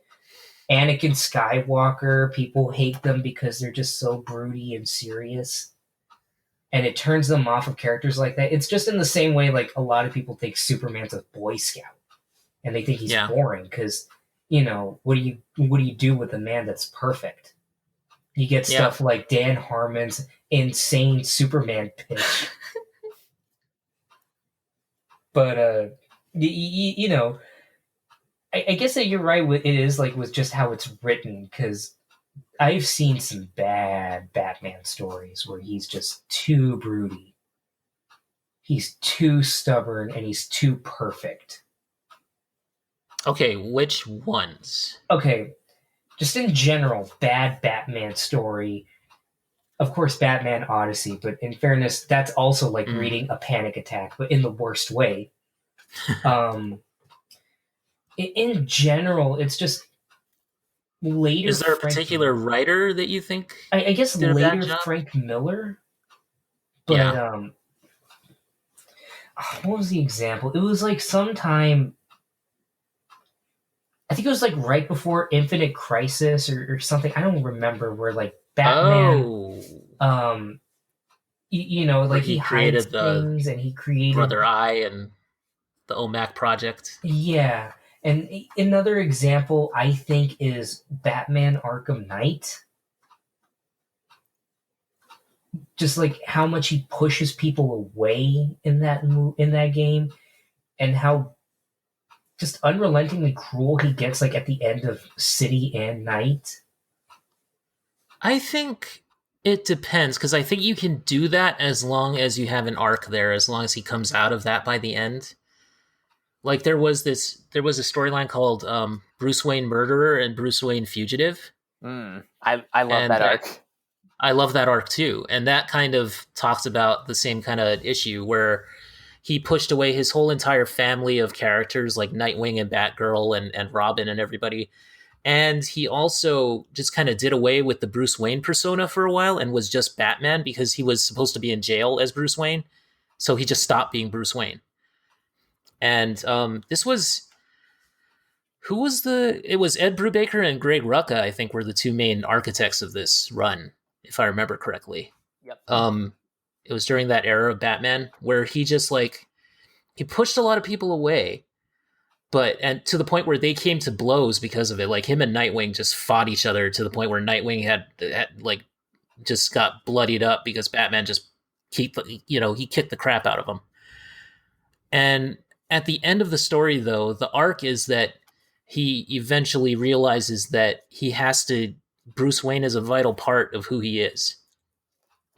Anakin Skywalker. People hate them because they're just so broody and serious, and it turns them off of characters like that. It's just in the same way a lot of people think Superman's a Boy Scout, and they think he's boring because what do you do with a man that's perfect? You get stuff like Dan Harmon's insane Superman pitch. But I guess that you're right. It is with just how it's written, because I've seen some bad Batman stories where he's just too broody. He's too stubborn, and he's too perfect. Okay, which ones? Okay, just in general, bad Batman story. Of course, Batman Odyssey, but in fairness, that's also reading a panic attack, but in the worst way. In general, it's just later. Is there a particular writer that you think? I guess later Frank Miller. But what was the example? It was sometime I think it was like right before Infinite Crisis or something. I don't remember where like Batman. Like he created things and he created Brother Eye and the OMAC project. Yeah, and another example I think is Batman Arkham Knight. Just like how much he pushes people away in that game, and how just unrelentingly cruel he gets like at the end of City and Night. I think it depends, because I think you can do that as long as you have an arc there, as long as he comes out of that by the end. Like there was a storyline called Bruce Wayne Murderer and Bruce Wayne Fugitive. I love that arc. I love that arc too. And that kind of talks about the same kind of issue where he pushed away his whole entire family of characters like Nightwing and Batgirl and Robin and everybody. And he also just kind of did away with the Bruce Wayne persona for a while and was just Batman because he was supposed to be in jail as Bruce Wayne. So he just stopped being Bruce Wayne. And this was... It was Ed Brubaker and Greg Rucka, I think, were the two main architects of this run, if I remember correctly. Yep. It was during that era of Batman where he just he pushed a lot of people away, and to the point where they came to blows because of it. Like him and Nightwing just fought each other to the point where Nightwing had just got bloodied up because Batman just he kicked the crap out of him. And at the end of the story, though, the arc is that he eventually realizes that Bruce Wayne is a vital part of who he is,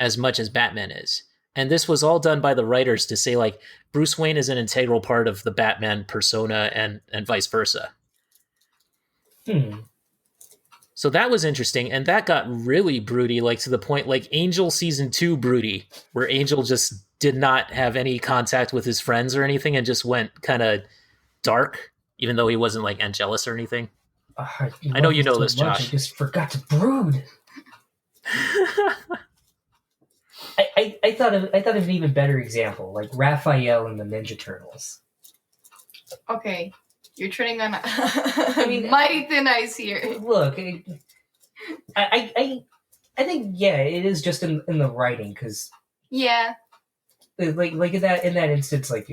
as much as Batman is. And this was all done by the writers to say, like, Bruce Wayne is an integral part of the Batman persona and vice versa. So that was interesting. And that got really broody, like to the point, like Angel Season 2 broody, where Angel just did not have any contact with his friends or anything and just went kind of dark, even though he wasn't like Angelus or anything. I know you know this, Josh. I just forgot to brood. I thought of an even better example, like Raphael and the Ninja Turtles. Okay, you're treading on mighty thin ice here. Look, I think it is just in the writing, because like in that instance, like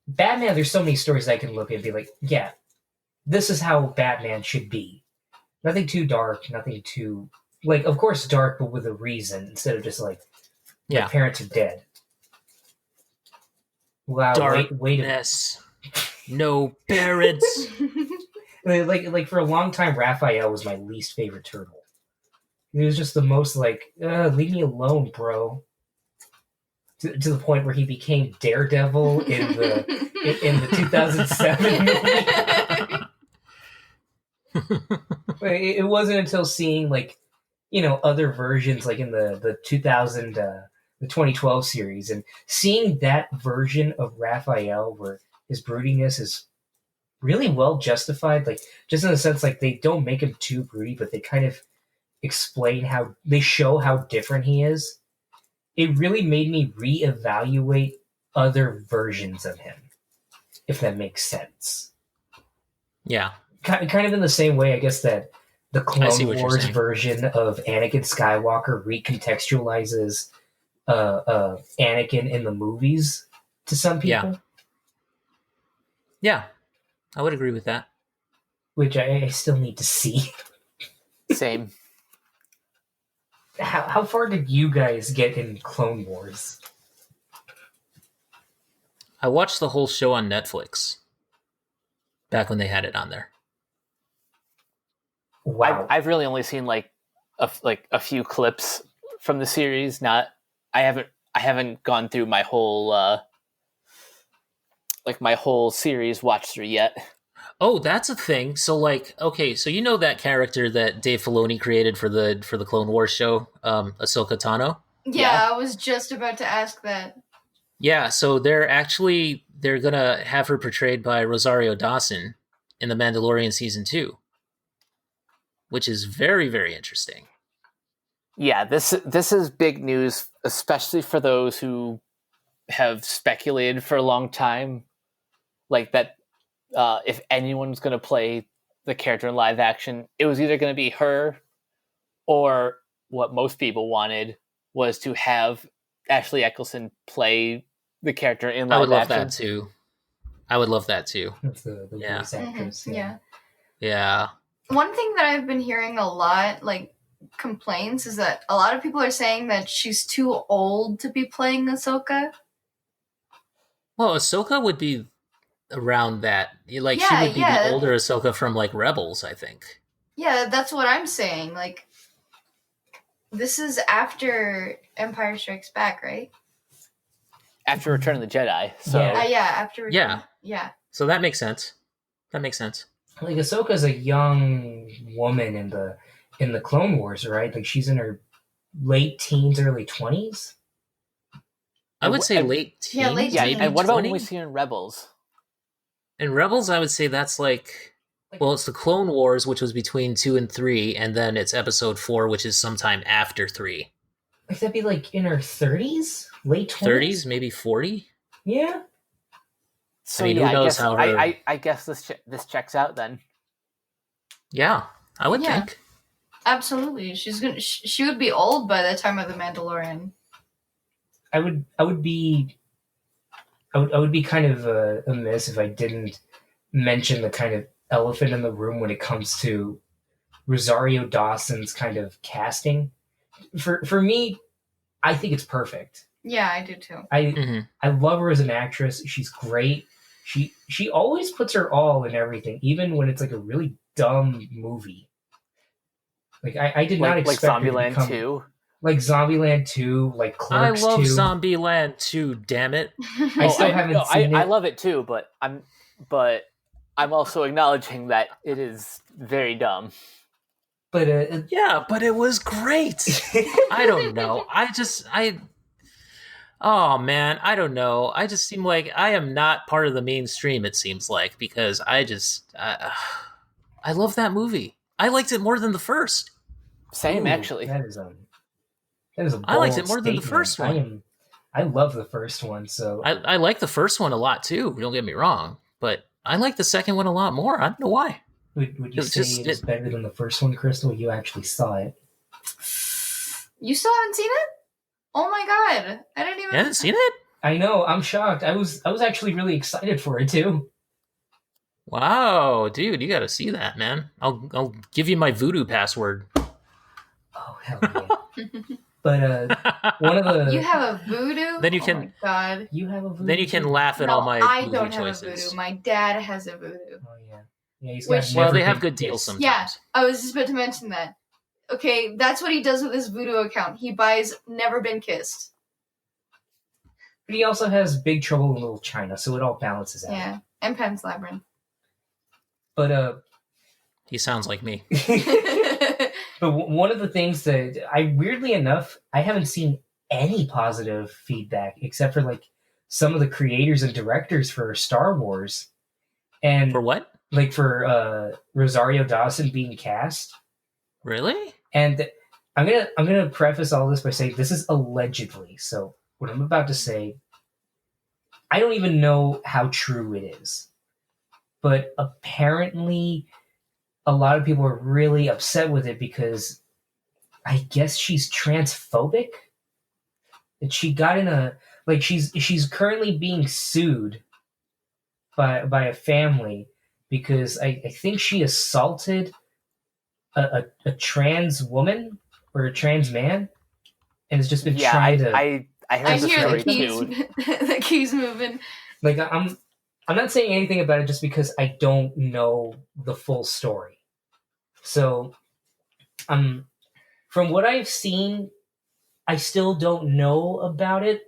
Batman, there's so many stories I can look at and be like, yeah, this is how Batman should be. Nothing too dark, nothing too... Like, of course, dark, but with a reason, instead of just like, my parents are dead. Wow, darkness. No parents. like for a long time, Raphael was my least favorite turtle. He was just the most like, leave me alone, bro. To the point where he became Daredevil in the 2007 movie. It wasn't until seeing other versions, like in the 2012 series, and seeing that version of Raphael where his broodiness is really well justified, like just in the sense like they don't make him too broody, but they kind of show how different he is. It really made me reevaluate other versions of him, if that makes sense. Yeah. Kind of in the same way, I guess, that the Clone Wars version of Anakin Skywalker recontextualizes Anakin in the movies to some people. Yeah, I would agree with that. Which I still need to see. Same. How far did you guys get in Clone Wars? I watched the whole show on Netflix back when they had it on there. Wow. I've really only seen like a few clips from the series. I haven't gone through my whole my whole series watch through yet. Oh, that's a thing. So so you know that character that Dave Filoni created for the Clone Wars show, Ahsoka Tano? Yeah, I was just about to ask that. Yeah, so they're gonna have her portrayed by Rosario Dawson in The Mandalorian Season 2. Which is very, very interesting. Yeah, this is big news, especially for those who have speculated for a long time, like that if anyone's going to play the character in live action, it was either going to be her, or what most people wanted was to have Ashley Eccleston play the character in live action. I would love that too. I would love that too. That's the voice actress. Mm-hmm. Yeah. One thing that I've been hearing a lot, like complaints, is that a lot of people are saying that she's too old to be playing Ahsoka. Well, Ahsoka would be around that. Like, she would be the older Ahsoka from, like, Rebels, I think. Yeah, that's what I'm saying. Like, this is after Empire Strikes Back, right? After Return of the Jedi. So. After Return. Yeah. So that makes sense. Like, Ahsoka's a young woman in the Clone Wars, right? Like, she's in her late teens, early 20s? I would say late teens. Yeah, late teens. And what about when we see her in Rebels? In Rebels, I would say that's like... Well, it's the Clone Wars, which was between 2 and 3, and then it's Episode 4, which is sometime after 3. Like, that'd be like in her 30s? Late 20s? 30s, maybe 40? Yeah. So, I mean, who knows how her... I guess this checks out then. Yeah, I would think. Absolutely. She would be old by the time of The Mandalorian. I would be kind of amiss if I didn't mention the kind of elephant in the room when it comes to Rosario Dawson's kind of casting. For me, I think it's perfect. Yeah, I do too. I love her as an actress. She's great. She always puts her all in everything, even when it's like a really dumb movie. Like I did not expect like Zombieland 2. Like Zombieland 2, like Clerks 2. I love Zombieland 2, damn it. I still haven't seen it. I love it too, but I'm also acknowledging that it is very dumb. But but it was great. I don't know. Oh man, I don't know. I just seem like I am not part of the mainstream, it seems like, because I love that movie. I liked it more than the first. Same, actually. That is a bold I liked it more statement. than the first one. I love the first one, so I like the first one a lot too. Don't get me wrong, but I like the second one a lot more. I don't know why. Would you say it's better than the first one, Kristal? You actually saw it. You still haven't seen it? Oh my god! I didn't even. You haven't seen it? I know. I'm shocked. I was actually really excited for it too. Wow, dude, you got to see that, man. I'll give you my voodoo password. Oh hell yeah! But one of the you have a voodoo. Then you can. Oh my god! You have a voodoo. Then you can laugh at all my I movie don't choices. have a voodoo. My dad has a voodoo. Oh yeah, yeah. He's got Well, they have good deals sometimes. Yeah, I was just about to mention that. Okay, that's what he does with his voodoo account. He buys Never Been Kissed. But he also has Big Trouble in Little China, so it all balances out. Yeah, and Pan's Labyrinth. But he sounds like me. But one of the things that weirdly enough, I haven't seen any positive feedback except for like some of the creators and directors for Star Wars. And for what? Like for Rosario Dawson being cast. Really? And I'm gonna preface all this by saying this is allegedly. So what I'm about to say, I don't even know how true it is. But apparently a lot of people are really upset with it because I guess she's transphobic. That she got in a she's currently being sued by a family because I think she assaulted a trans woman or a trans man and has just been trying to. I heard the story too. The keys moving. Like I'm not saying anything about it just because I don't know the full story. So, from what I've seen, I still don't know about it.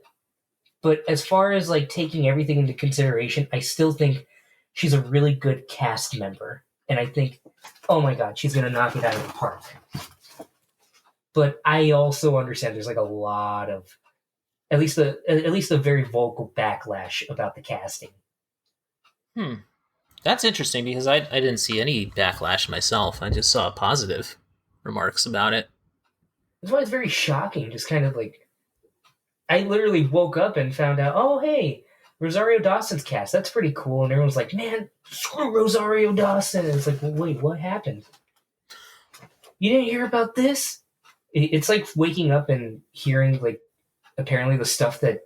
But as far as like taking everything into consideration, I still think she's a really good cast member. And I think, oh my god, she's going to knock it out of the park. But I also understand there's like a lot of, at least a very vocal backlash about the casting. That's interesting because I didn't see any backlash myself. I just saw positive remarks about it. That's why it's very shocking. Just kind of like, I literally woke up and found out, oh hey, Rosario Dawson's cast. That's pretty cool. And everyone's like, man, screw Rosario Dawson. And it's like, well, wait, what happened? You didn't hear about this? It's like waking up and hearing, like, apparently the stuff that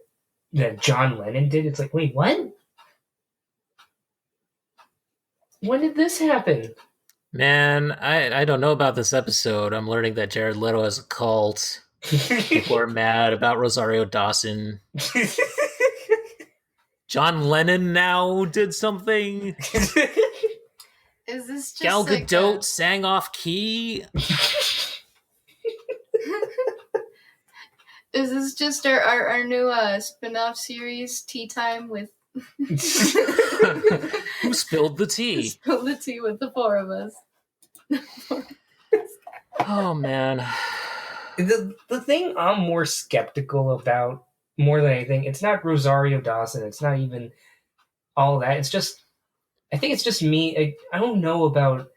John Lennon did. It's like, wait, what? When did this happen? Man, I don't know about this episode. I'm learning that Jared Leto has a cult. People are mad about Rosario Dawson. John Lennon now did something. Is this just Gal Gadot sang off key? Is this just our new spin-off series, Tea Time with... Who spilled the tea? Spilled the tea with the four of us. Oh, man. The thing I'm more skeptical about, more than anything, it's not Rosario Dawson. It's not even all that. It's just... I think it's just me. I don't know about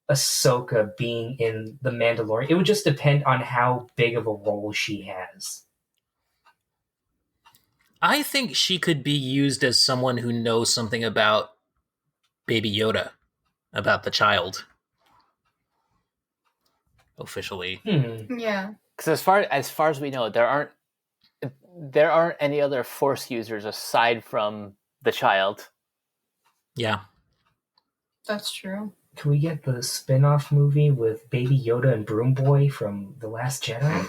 Ahsoka being in The Mandalorian. It would just depend on how big of a role she has. I think she could be used as someone who knows something about Baby Yoda, about the child. Officially. Yeah. Because as far as we know, there aren't any other Force users aside from the child. Yeah. That's true. Can we get the spin-off movie with Baby Yoda and Broom Boy from The Last Jedi?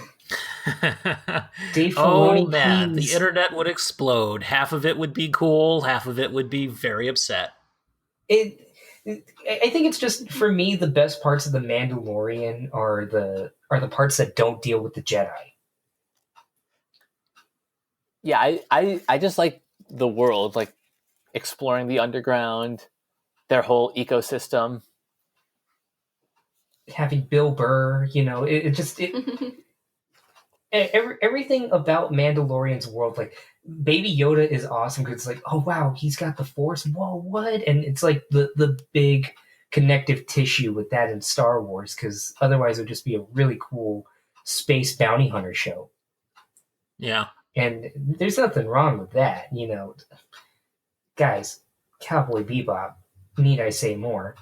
Dave Filoni, oh man, please. The internet would explode. Half of it would be cool, half of it would be very upset. I think it's just, for me, the best parts of The Mandalorian are the parts that don't deal with the Jedi. Yeah, I just like the world, like exploring the underground, their whole ecosystem. Having Bill Burr, everything about Mandalorian's world, like Baby Yoda is awesome because it's like, oh wow, he's got the Force. Whoa, what? And it's like the big connective tissue with that in Star Wars, because otherwise it would just be a really cool space bounty hunter show. Yeah. And there's nothing wrong with that, Guys, Cowboy Bebop, need I say more?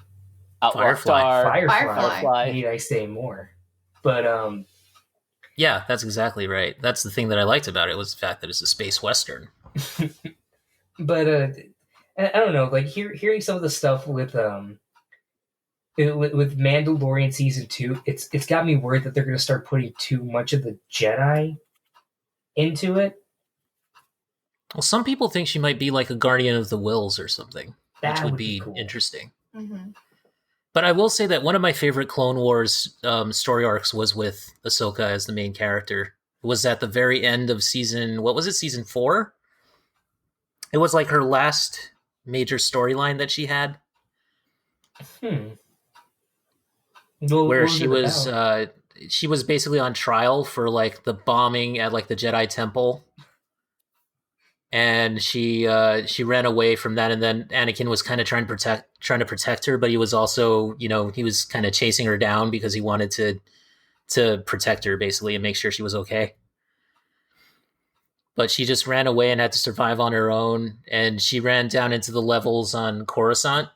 Firefly. Need I say more? But yeah, that's exactly right. That's the thing that I liked about it, was the fact that it's a space western. But I don't know, like hearing some of the stuff with Mandalorian season 2, it's got me worried that they're going to start putting too much of the Jedi into it. Well, some people think she might be like a Guardian of the Wills or something, which would be cool. interesting. Mm-hmm. But I will say that one of my favorite Clone Wars story arcs was with Ahsoka as the main character. It was at the very end of season 4? It was like her last major storyline that she had. Where she was basically on trial for like the bombing at like the Jedi Temple. And she ran away from that, and then Anakin was kind of trying to protect her, but he was also, he was kind of chasing her down because he wanted to protect her basically and make sure she was okay. But she just ran away and had to survive on her own, and she ran down into the levels on Coruscant,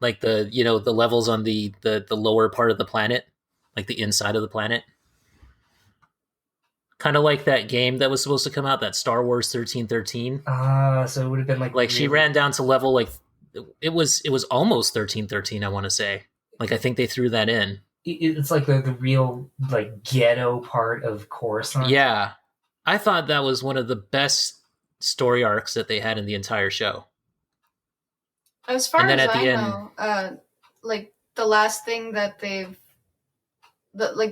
like the levels on the lower part of the planet, like the inside of the planet. Kind of like that game that was supposed to come out, that Star Wars 1313. So it would have been like she ran down to level, like it was almost 1313, I want to say. Like I think they threw that in. It's like the real like ghetto part of Coruscant. Yeah, I thought that was one of the best story arcs that they had in the entire show. As far as I know, like the last thing that the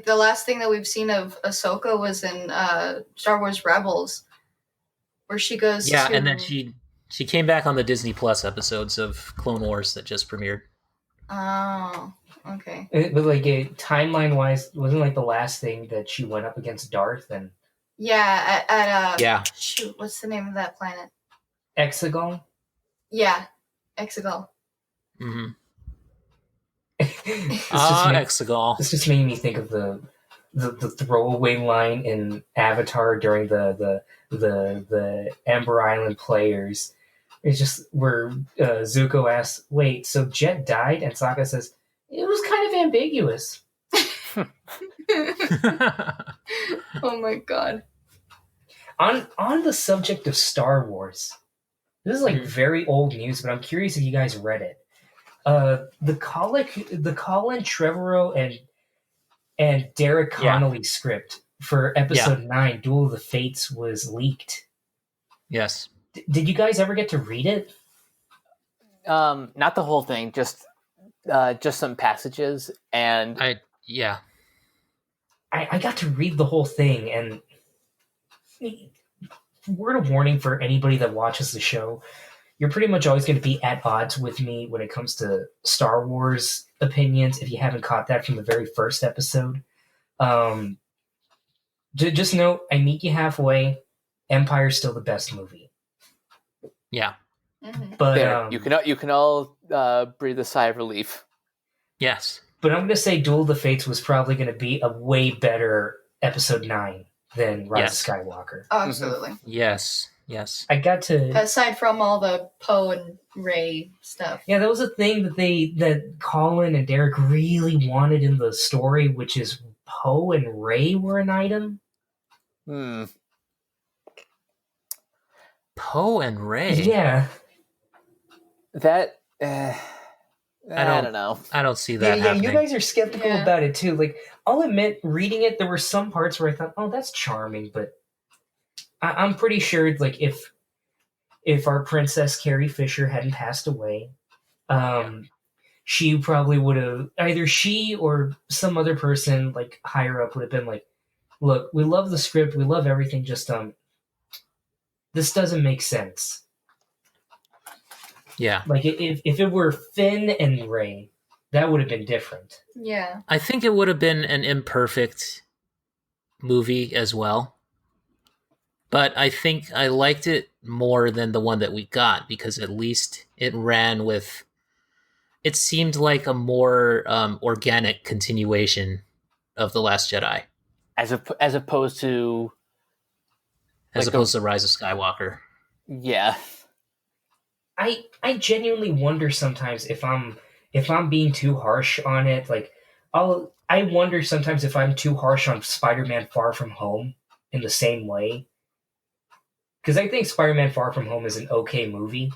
last thing that we've seen of Ahsoka was in Star Wars Rebels, where she goes. Yeah, and then she came back on the Disney Plus episodes of Clone Wars that just premiered. Oh, okay. But like timeline wise, wasn't like the last thing that she went up against Darth and. Yeah, at yeah. Shoot, what's the name of that planet? Exegol. Yeah, Exegol. Mm-hmm. Exegol. This just made me think of the throwaway line in Avatar during the Amber Island players, It's just where Zuko asks, "Wait, so Jet died?" And Sokka says, "It was kind of ambiguous." Oh my god. On the subject of Star Wars, this is like very old news, but I'm curious if you guys read it. The Colin Trevorrow and Derek Connolly script for Episode 9, Duel of the Fates, was leaked. Yes. Did you guys ever get to read it? Not the whole thing, just some passages, and I got to read the whole thing, and word of warning for anybody that watches the show, you're pretty much always going to be at odds with me when it comes to Star Wars opinions, if you haven't caught that from the very first episode. Just know, I meet you halfway. Empire's still the best movie. Yeah. Mm-hmm. But you can all breathe a sigh of relief. Yes. But I'm going to say Duel of the Fates was probably going to be a way better Episode 9 than Rise of Skywalker. Oh, absolutely. Yes. I got to... Aside from all the Poe and Rey stuff. Yeah, that was a thing that Colin and Derek really wanted in the story, which is Poe and Rey were an item. Poe and Rey? Yeah. That... I don't know. I don't see that happening. You guys are skeptical about it too. Like, I'll admit, reading it, there were some parts where I thought, "Oh, that's charming," but I'm pretty sure, like, if our princess Carrie Fisher hadn't passed away, she probably would have, either she or some other person like higher up would have been like, "Look, we love the script, we love everything, just this doesn't make sense." Yeah. Like, if it were Finn and Rey, that would have been different. Yeah. I think it would have been an imperfect movie as well. But I think I liked it more than the one that we got, because at least it ran with... It seemed like a more organic continuation of The Last Jedi. As opposed to... As opposed to Rise of Skywalker. Yeah. I genuinely wonder sometimes if I'm being too harsh on it. Like, I wonder sometimes if I'm too harsh on Spider-Man Far From Home in the same way. Because I think Spider-Man Far From Home is an okay movie,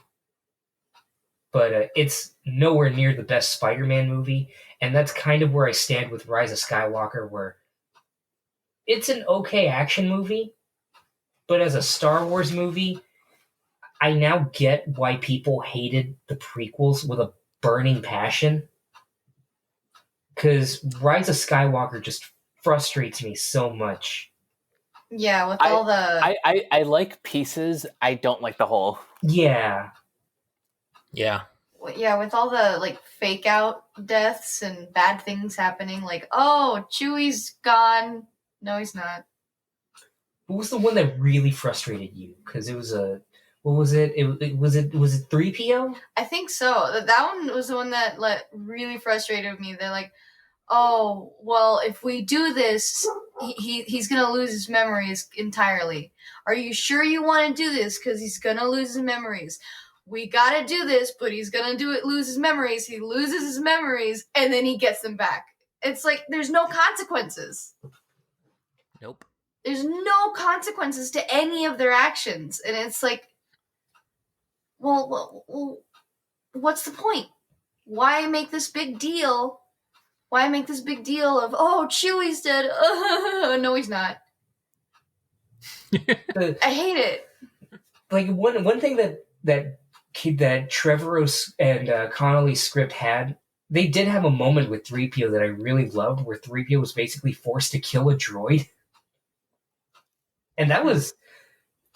but it's nowhere near the best Spider-Man movie, and that's kind of where I stand with Rise of Skywalker, where it's an okay action movie, but as a Star Wars movie, I now get why people hated the prequels with a burning passion. Because Rise of Skywalker just frustrates me so much. Yeah, with all the... I like pieces, I don't like the whole. Yeah. Yeah, with all the, like, fake out deaths and bad things happening. Like, oh, Chewie's gone. No, he's not. What was the one that really frustrated you? Because it was a... What was it? Was it 3PO? I think so. That one was the one that really frustrated me. They're like, "Oh, well, if we do this, he's gonna lose his memories entirely. Are you sure you want to do this? Because he's gonna lose his memories. We gotta do this, but he's gonna lose his memories. He loses his memories, and then he gets them back. It's like there's no consequences. Nope. There's no consequences to any of their actions, and it's like." Well, what's the point? Why make this big deal? Why make this big deal of, oh, Chewie's dead? No, he's not. I hate it. Like, one thing that Trevorrow and Connolly's script had, they did have a moment with 3PO that I really loved, where 3PO was basically forced to kill a droid. And that was...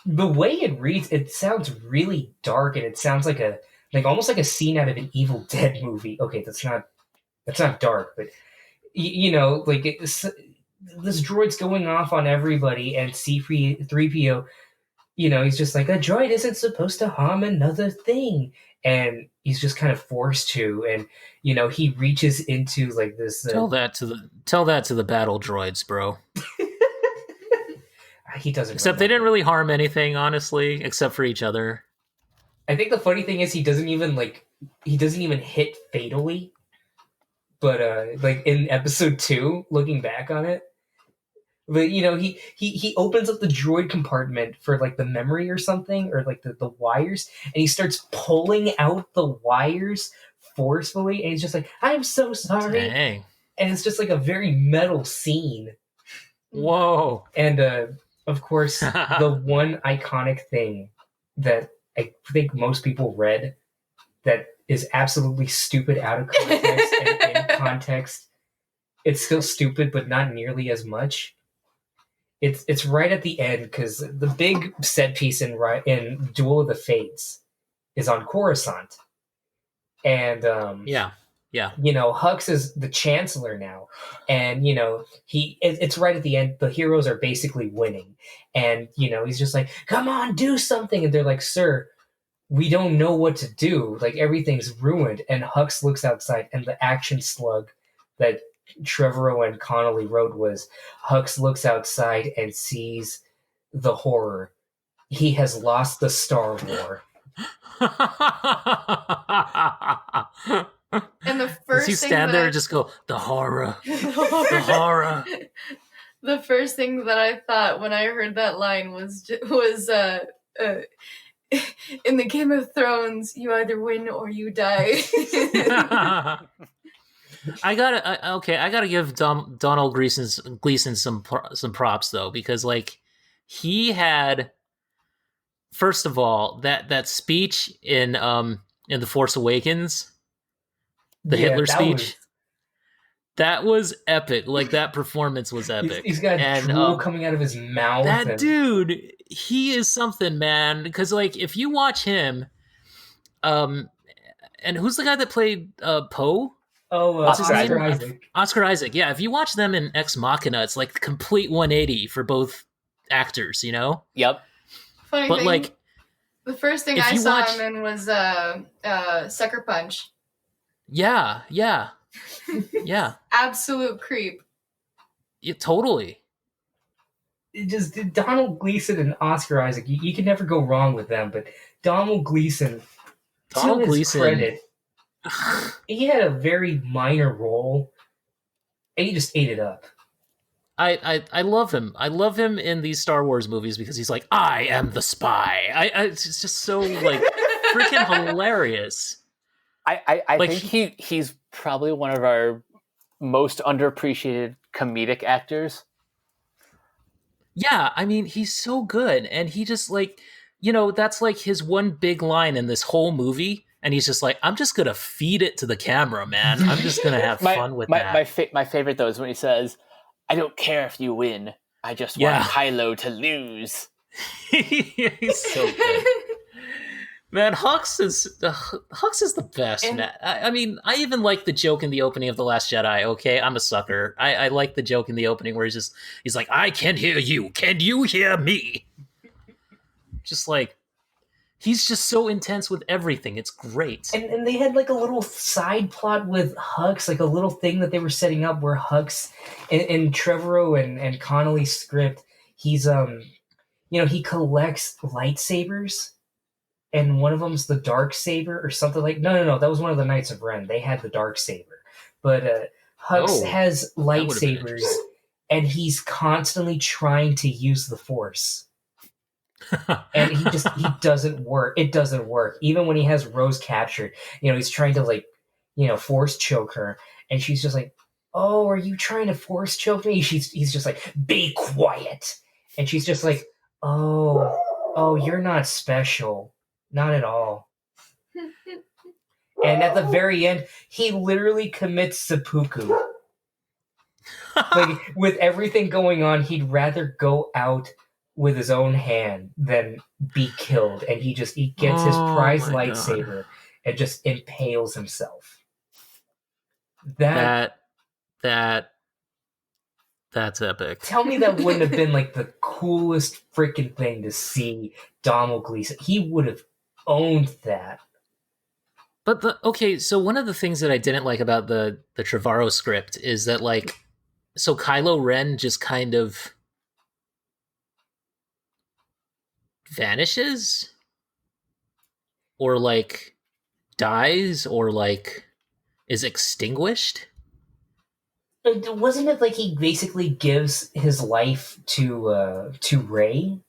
The way it reads, it sounds really dark, and it sounds like almost like a scene out of an Evil Dead movie. Okay, that's not dark, but like this droid's going off on everybody, and C3PO, he's just like, a droid isn't supposed to harm another thing, and he's just kind of forced to, and he reaches into like this. Tell that to the battle droids, bro. He doesn't. Except they didn't really harm anything, honestly, except for each other. I think the funny thing is he doesn't even hit fatally. But like in episode 2, looking back on it, but he opens up the droid compartment for like the memory or something, or like the wires, and he starts pulling out the wires forcefully, and he's just like, "I'm so sorry." Dang. And it's just like a very metal scene. Whoa. And of course, the one iconic thing that I think most people read that is absolutely stupid out of context and in context, it's still stupid, but not nearly as much. It's right at the end, because the big set piece in Duel of the Fates is on Coruscant. And yeah. Hux is the Chancellor now, and it's right at the end. The heroes are basically winning, and he's just like, "Come on, do something," and they're like, "Sir, we don't know what to do. Like, everything's ruined." And Hux looks outside, and the action slug that Trevorrow and Connolly wrote was, Hux looks outside and sees the horror. He has lost the Star War. And the first Does he stand there and just go, the horror, the horror? The first thing that I thought when I heard that line was in the Game of Thrones, you either win or you die. I gotta give Donald Gleason some props though, because like he had, first of all, that speech in The Force Awakens, the Hitler speech. That was epic. Like, that performance was epic. He's got drool coming out of his mouth. That dude, he is something, man. Because, like, if you watch him, and who's the guy that played Poe? Oh, Oscar Isaac. Oscar Isaac, yeah. If you watch them in Ex Machina, it's like complete 180 for both actors, you know? Yep. Funny but thing, like, the first thing I saw him in was Sucker Punch. Yeah. Yeah. Absolute creep. Yeah, totally. It just Donald Gleason and Oscar Isaac. You can never go wrong with them. But Donald Gleason, to his credit, he had a very minor role, and he just ate it up. I love him. I love him in these Star Wars movies because he's like, I am the spy. It's just so like freaking hilarious. I like, think he's probably one of our most underappreciated comedic actors. Yeah, I mean, he's so good, and he just like, that's like his one big line in this whole movie, and he's just like, I'm just gonna feed it to the camera, man. I'm just gonna have fun with that. My favorite though is when he says, I don't care if you win, I just want Kylo to lose. He's so good. Man, Hux is the best, man. I mean, I even like the joke in the opening of The Last Jedi, okay? I'm a sucker. I like the joke in the opening where he's like, I can hear you. Can you hear me? Just like, he's just so intense with everything. It's great. And they had like a little side plot with Hux, like a little thing that they were setting up where Hux, in Trevorrow and Connolly's script, he's, he collects lightsabers. And one of them's the dark saber or something like. No, that was one of the Knights of Ren. They had the dark saber, but Hux has lightsabers, and he's constantly trying to use the Force, and he doesn't work. It doesn't work. Even when he has Rose captured, he's trying to Force choke her, and she's just like, "Oh, are you trying to Force choke me?" He's just like, "Be quiet," and she's just like, "Oh, you're not special." Not at all. And at the very end, he literally commits seppuku. Like, with everything going on, he'd rather go out with his own hand than be killed. And he gets his prized lightsaber and just impales himself. That's epic. Tell me that wouldn't have been like the coolest freaking thing to see Donald Gleason. He would have owned that. But so one of the things that I didn't like about the Trevorrow script is that, like, so Kylo Ren just kind of vanishes. or like dies or like is extinguished. Wasn't it like he basically gives his life to Rey?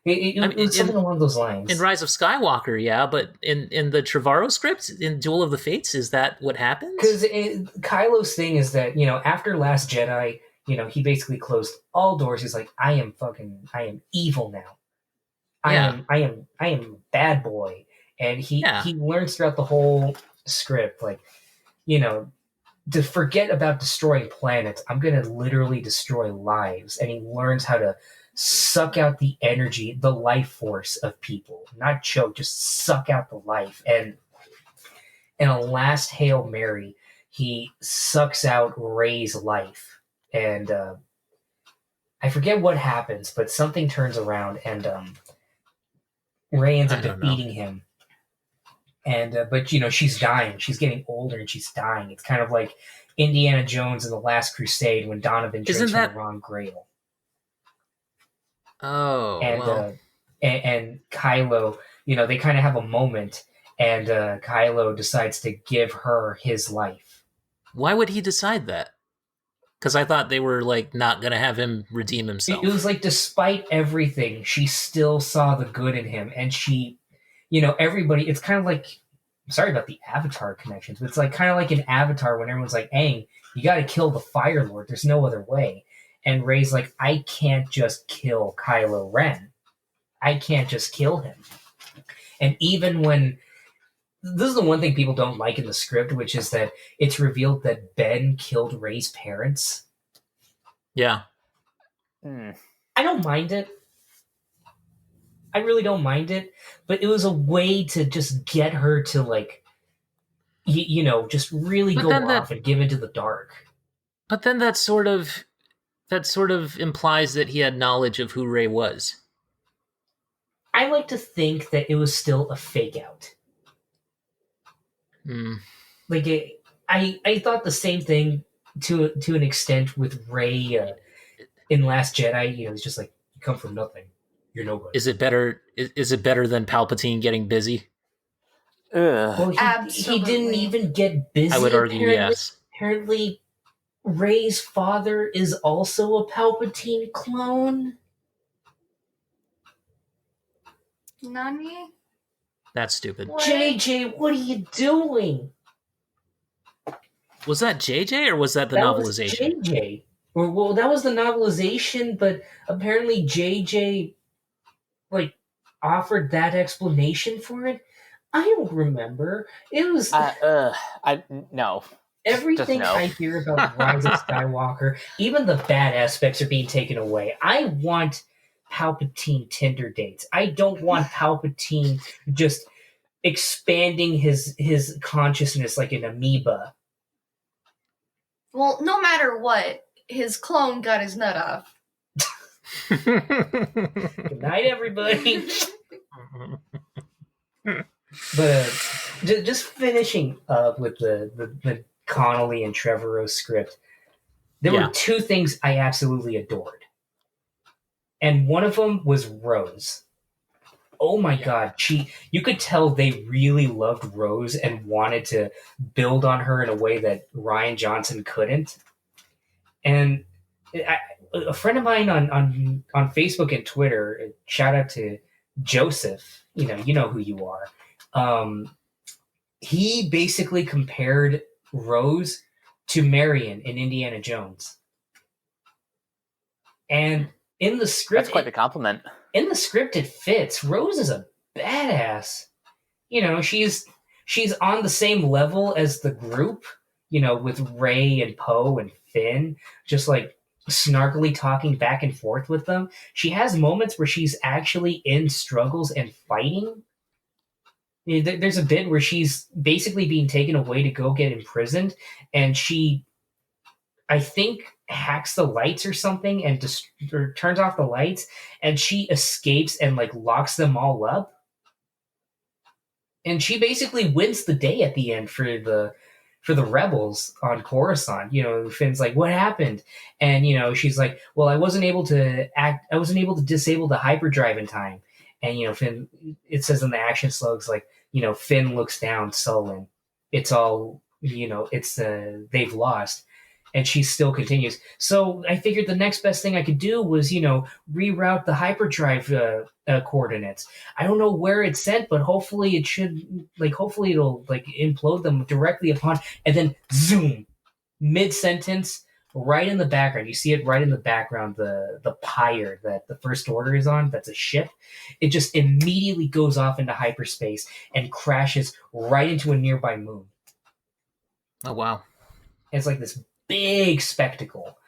It was something along those lines. In Rise of Skywalker, yeah, but in the Trevorrow script, in Duel of the Fates, is that what happens? Because Kylo's thing is that, after Last Jedi, he basically closed all doors. He's like, I am evil now. I am a bad boy. And he learns throughout the whole script, like, to forget about destroying planets. I'm going to literally destroy lives. And he learns how to suck out the energy, the life force of people. Not choke, just suck out the life. And in a last Hail Mary, he sucks out Rey's life. And I forget what happens, but something turns around and Rey ends up defeating him. And but she's dying. She's getting older and she's dying. It's kind of like Indiana Jones in The Last Crusade when Donovan drinks from the wrong Grail. Oh, and Kylo, they kind of have a moment, and Kylo decides to give her his life. Why would he decide that? Because I thought they were like not gonna have him redeem himself. It was like, despite everything, she still saw the good in him, and she, everybody. It's kind of like, I'm sorry about the Avatar connections, but it's like kind of like an Avatar when everyone's like, "Aang, you got to kill the Fire Lord. There's no other way." And Rey's like, I can't just kill Kylo Ren. I can't just kill him. And even when... This is the one thing people don't like in the script, which is that it's revealed that Ben killed Rey's parents. Yeah. I don't mind it. I really don't mind it. But it was a way to just get her to, like, just really go off and give into the dark. But then that sort of implies that he had knowledge of who Rey was. I like to think that it was still a fake out. Like, I thought the same thing to an extent with Rey in Last Jedi. It's just like, you come from nothing. You're nobody. Is it better? Is it better than Palpatine getting busy? Well, he didn't even get busy. I would argue, yes. Apparently, Rey's father is also a Palpatine clone. Nani? That's stupid. What? JJ, what are you doing? Was that JJ or was that the novelization? Was JJ. Well, that was the novelization, but apparently JJ offered that explanation for it. I don't remember. It was no. Everything I hear about Rise of Skywalker, even the bad aspects are being taken away. I want Palpatine Tinder dates. I don't want Palpatine just expanding his consciousness like an amoeba. Well, no matter what, his clone got his nut off. Good night, everybody. But just finishing up with the Connolly and Trevorrow script, there were two things I absolutely adored. And one of them was Rose. Oh my God. You could tell they really loved Rose and wanted to build on her in a way that Rian Johnson couldn't. And a friend of mine on Facebook and Twitter, shout out to Joseph, you know who you are. He basically compared Rose to Marion in Indiana Jones. And in the script... That's quite the compliment. In the script, it fits. Rose is a badass. She's on the same level as the group, with Rey and Poe and Finn, just like snarkily talking back and forth with them. She has moments where she's actually in struggles and fighting. There's a bit where she's basically being taken away to go get imprisoned, and she, I think, hacks the lights or something and or turns off the lights, and she escapes and locks them all up. And she basically wins the day at the end for the rebels on Coruscant. Finn's like, what happened? And she's like, well, I wasn't able to disable the hyperdrive in time. And Finn, it says in the action slugs, like, Finn looks down sullen. It's all, it's they've lost. And she still continues. So I figured the next best thing I could do was, reroute the hyperdrive coordinates. I don't know where it's sent, but hopefully hopefully it'll implode them directly upon, and then zoom, mid-sentence, right in the background. You see it right in the background, the pyre that the First Order is on, that's a ship. It just immediately goes off into hyperspace and crashes right into a nearby moon. Oh, wow. And it's like this big spectacle.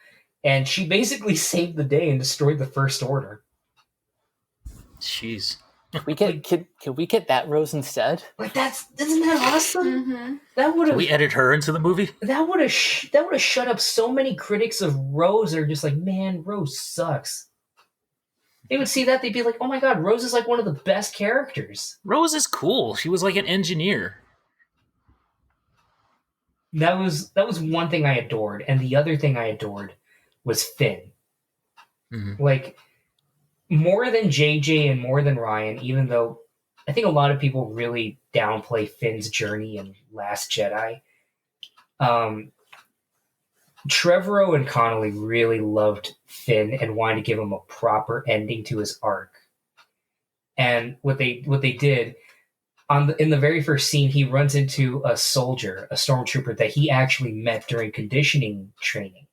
And she basically saved the day and destroyed the First Order. Jeez. Can we get that Rose instead? Isn't that awesome? Mm-hmm. That would have. Can we edit her into the movie? That would have shut up so many critics of Rose. That are just like, man, Rose sucks. They would see that, they'd be like, oh my god, Rose is like one of the best characters. Rose is cool. She was like an engineer. That was one thing I adored, and the other thing I adored was Finn. Mm-hmm. Like, more than JJ and more than Ryan, even though I think a lot of people really downplay Finn's journey in Last Jedi. Trevorrow and Connolly really loved Finn and wanted to give him a proper ending to his arc. And what they did in the very first scene, he runs into a soldier, a stormtrooper that he actually met during conditioning training,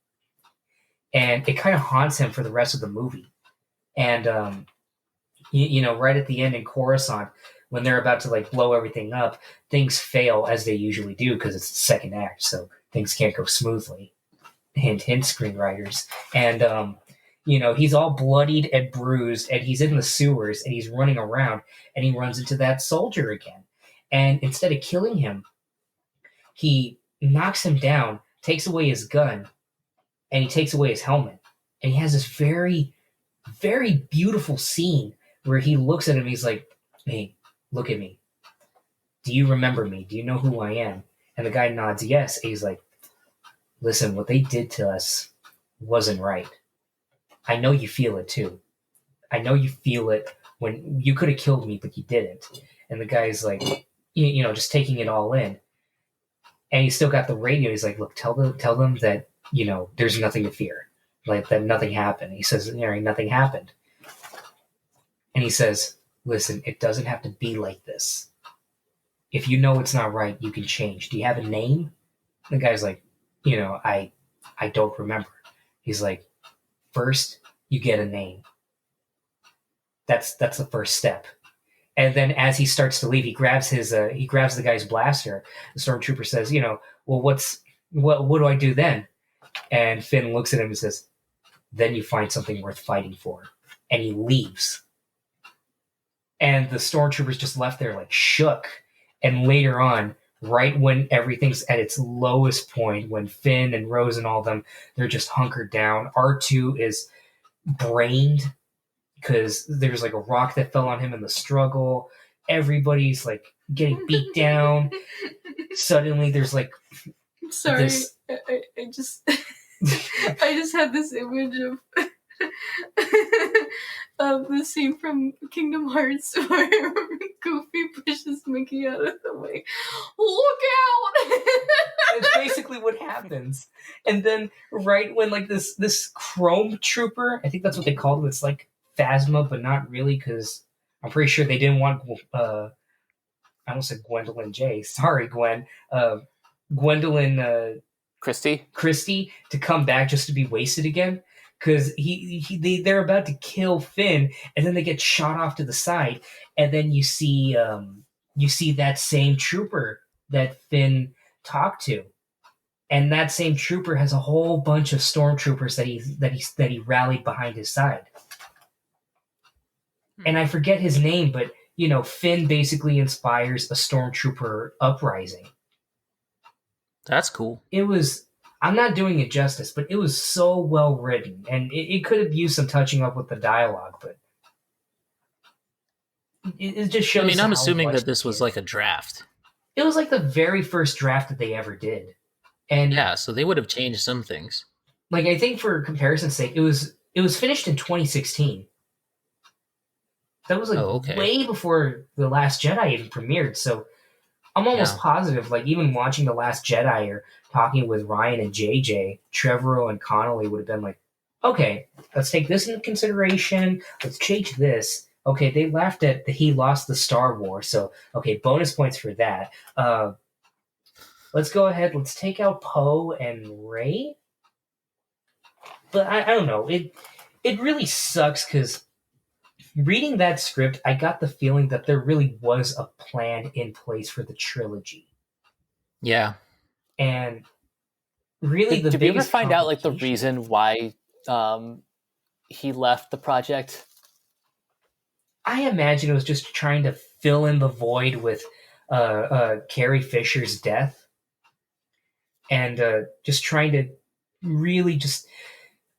and it kind of haunts him for the rest of the movie. And right at the end in Coruscant, when they're about to blow everything up, things fail as they usually do because it's the second act, so things can't go smoothly. Hint, hint, screenwriters. And he's all bloodied and bruised, and he's in the sewers, and he's running around, and he runs into that soldier again. And instead of killing him, he knocks him down, takes away his gun, and he takes away his helmet. And he has this very, very beautiful scene where he looks at him, and he's like, hey, look at me. Do you remember me? Do you know who I am? And the guy nods yes, and he's like, listen, what they did to us wasn't right. I know you feel it too. I know you feel it when you could have killed me, but you didn't. And the guy's like, just taking it all in. And he's still got the radio. He's like, look, tell them that, there's nothing to fear. Like, that nothing happened. He says, nothing happened. And he says, listen, it doesn't have to be like this. If you know it's not right, you can change. Do you have a name? The guy's like, I don't remember. He's like, first, you get a name. That's the first step. And then as he starts to leave, he grabs the guy's blaster. The stormtrooper says, well, what do I do then? And Finn looks at him and says, then you find something worth fighting for. And he leaves. And the stormtrooper's just left there shook. And later on, right when everything's at its lowest point, when Finn and Rose and all of them, they're just hunkered down. R2 is brained because there's a rock that fell on him in the struggle. Everybody's getting beat down. Suddenly there's sorry, this... I just I just had this image of the scene from Kingdom Hearts where Goofy pushes Mickey out of the way. Look out! That's basically what happens. And then right when this chrome trooper, I think that's what they called him, it's Phasma, but not really, because I'm pretty sure they didn't want I almost said Gwendolyn J. Sorry, Gwen. Gwendolyn Christie to come back just to be wasted again. Because they're about to kill Finn, and then they get shot off to the side, and then you see that same trooper that Finn talked to, and that same trooper has a whole bunch of stormtroopers that he rallied behind his side. And I forget his name, but Finn basically inspires a stormtrooper uprising. That's cool. It was. I'm not doing it justice, but it was so well written, and it could have used some touching up with the dialogue, but it just shows. I mean, I'm assuming that this was a draft. It was the very first draft that they ever did, and yeah, so they would have changed some things. I think for comparison's sake, it was finished in 2016. That was way before The Last Jedi even premiered, so I'm almost positive, like, even watching The Last Jedi or talking with Ryan and JJ, Trevorrow and Connolly would have been like, okay, let's take this into consideration, let's change this. Okay, they laughed at he lost the Star Wars, so, okay, bonus points for that. Let's go ahead, let's take out Poe and Rey? But I don't know, it really sucks, because reading that script, I got the feeling that there really was a plan in place for the trilogy. Yeah. And really did we ever find out, like, the reason why he left the project? I imagine it was just trying to fill in the void with Carrie Fisher's death. And just trying to really just...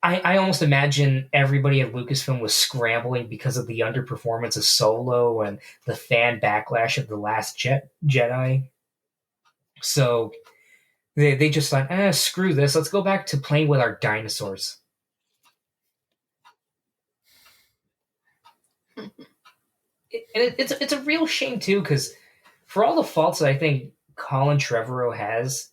I almost imagine everybody at Lucasfilm was scrambling because of the underperformance of Solo and the fan backlash of The Last Jedi. So they just thought, screw this, let's go back to playing with our dinosaurs. It's a real shame, too, because for all the faults that I think Colin Trevorrow has,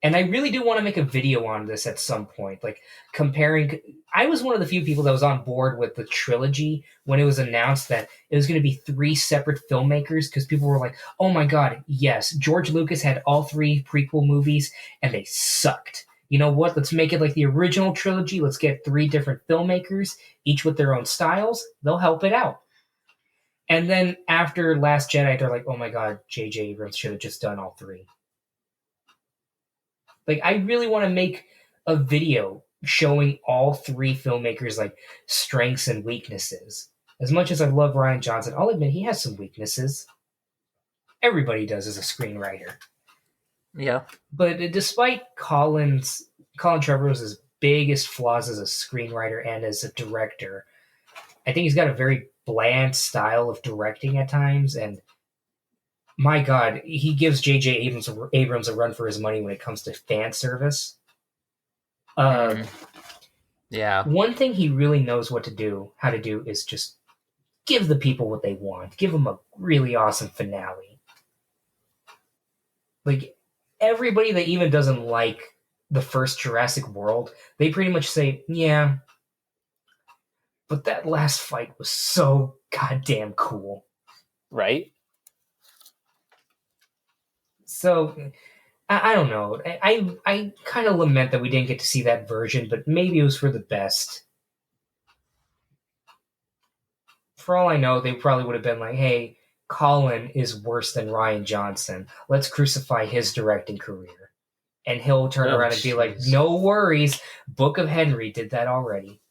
and I really do want to make a video on this at some point, like comparing... I was one of the few people that was on board with the trilogy when it was announced that it was going to be 3 separate filmmakers, because people were like, oh my god, yes, George Lucas had all 3 prequel movies, and they sucked. You know what? Let's make it like the original trilogy. Let's get 3 different filmmakers, each with their own styles. They'll help it out. And then after Last Jedi, they're like, oh my god, J.J. Abrams should have just done all 3. Like, I really want to make a video showing all 3 filmmakers, like, strengths and weaknesses. As much as I love Rian Johnson, I'll admit he has some weaknesses. Everybody does as a screenwriter. Yeah. But despite Colin Trevorrow's biggest flaws as a screenwriter and as a director, I think he's got a very bland style of directing at times, and my god, he gives J.J. Abrams a run for his money when it comes to fan service. Yeah. One thing he really knows how to do is just give the people what they want. Give them a really awesome finale. Like, everybody that even doesn't like the first Jurassic World, they pretty much say, yeah, but that last fight was so goddamn cool. Right? So, I don't know. I kind of lament that we didn't get to see that version, but maybe it was for the best. For all I know, they probably would have been like, hey, Colin is worse than Rian Johnson. Let's crucify his directing career. And he'll turn around and be like, no worries, Book of Henry did that already.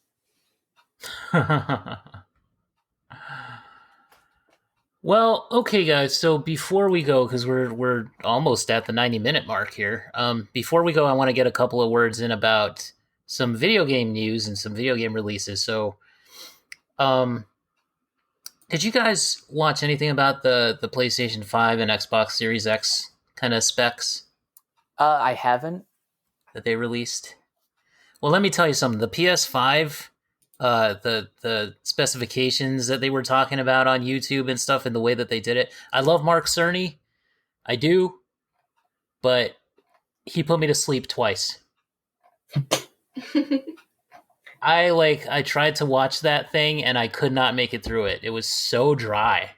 Well, okay, guys. So before we go, because we're almost at the 90-minute mark here. Before we go, I want to get a couple of words in about some video game news and some video game releases. So, did you guys watch anything about the PlayStation 5 and Xbox Series X kind of specs? I haven't. That they released? Well, let me tell you something. The PS5, the specifications that they were talking about on YouTube and stuff, and the way that they did it. I love Mark Cerny. I do. But he put me to sleep twice. I tried to watch that thing and I could not make it through it. It was so dry.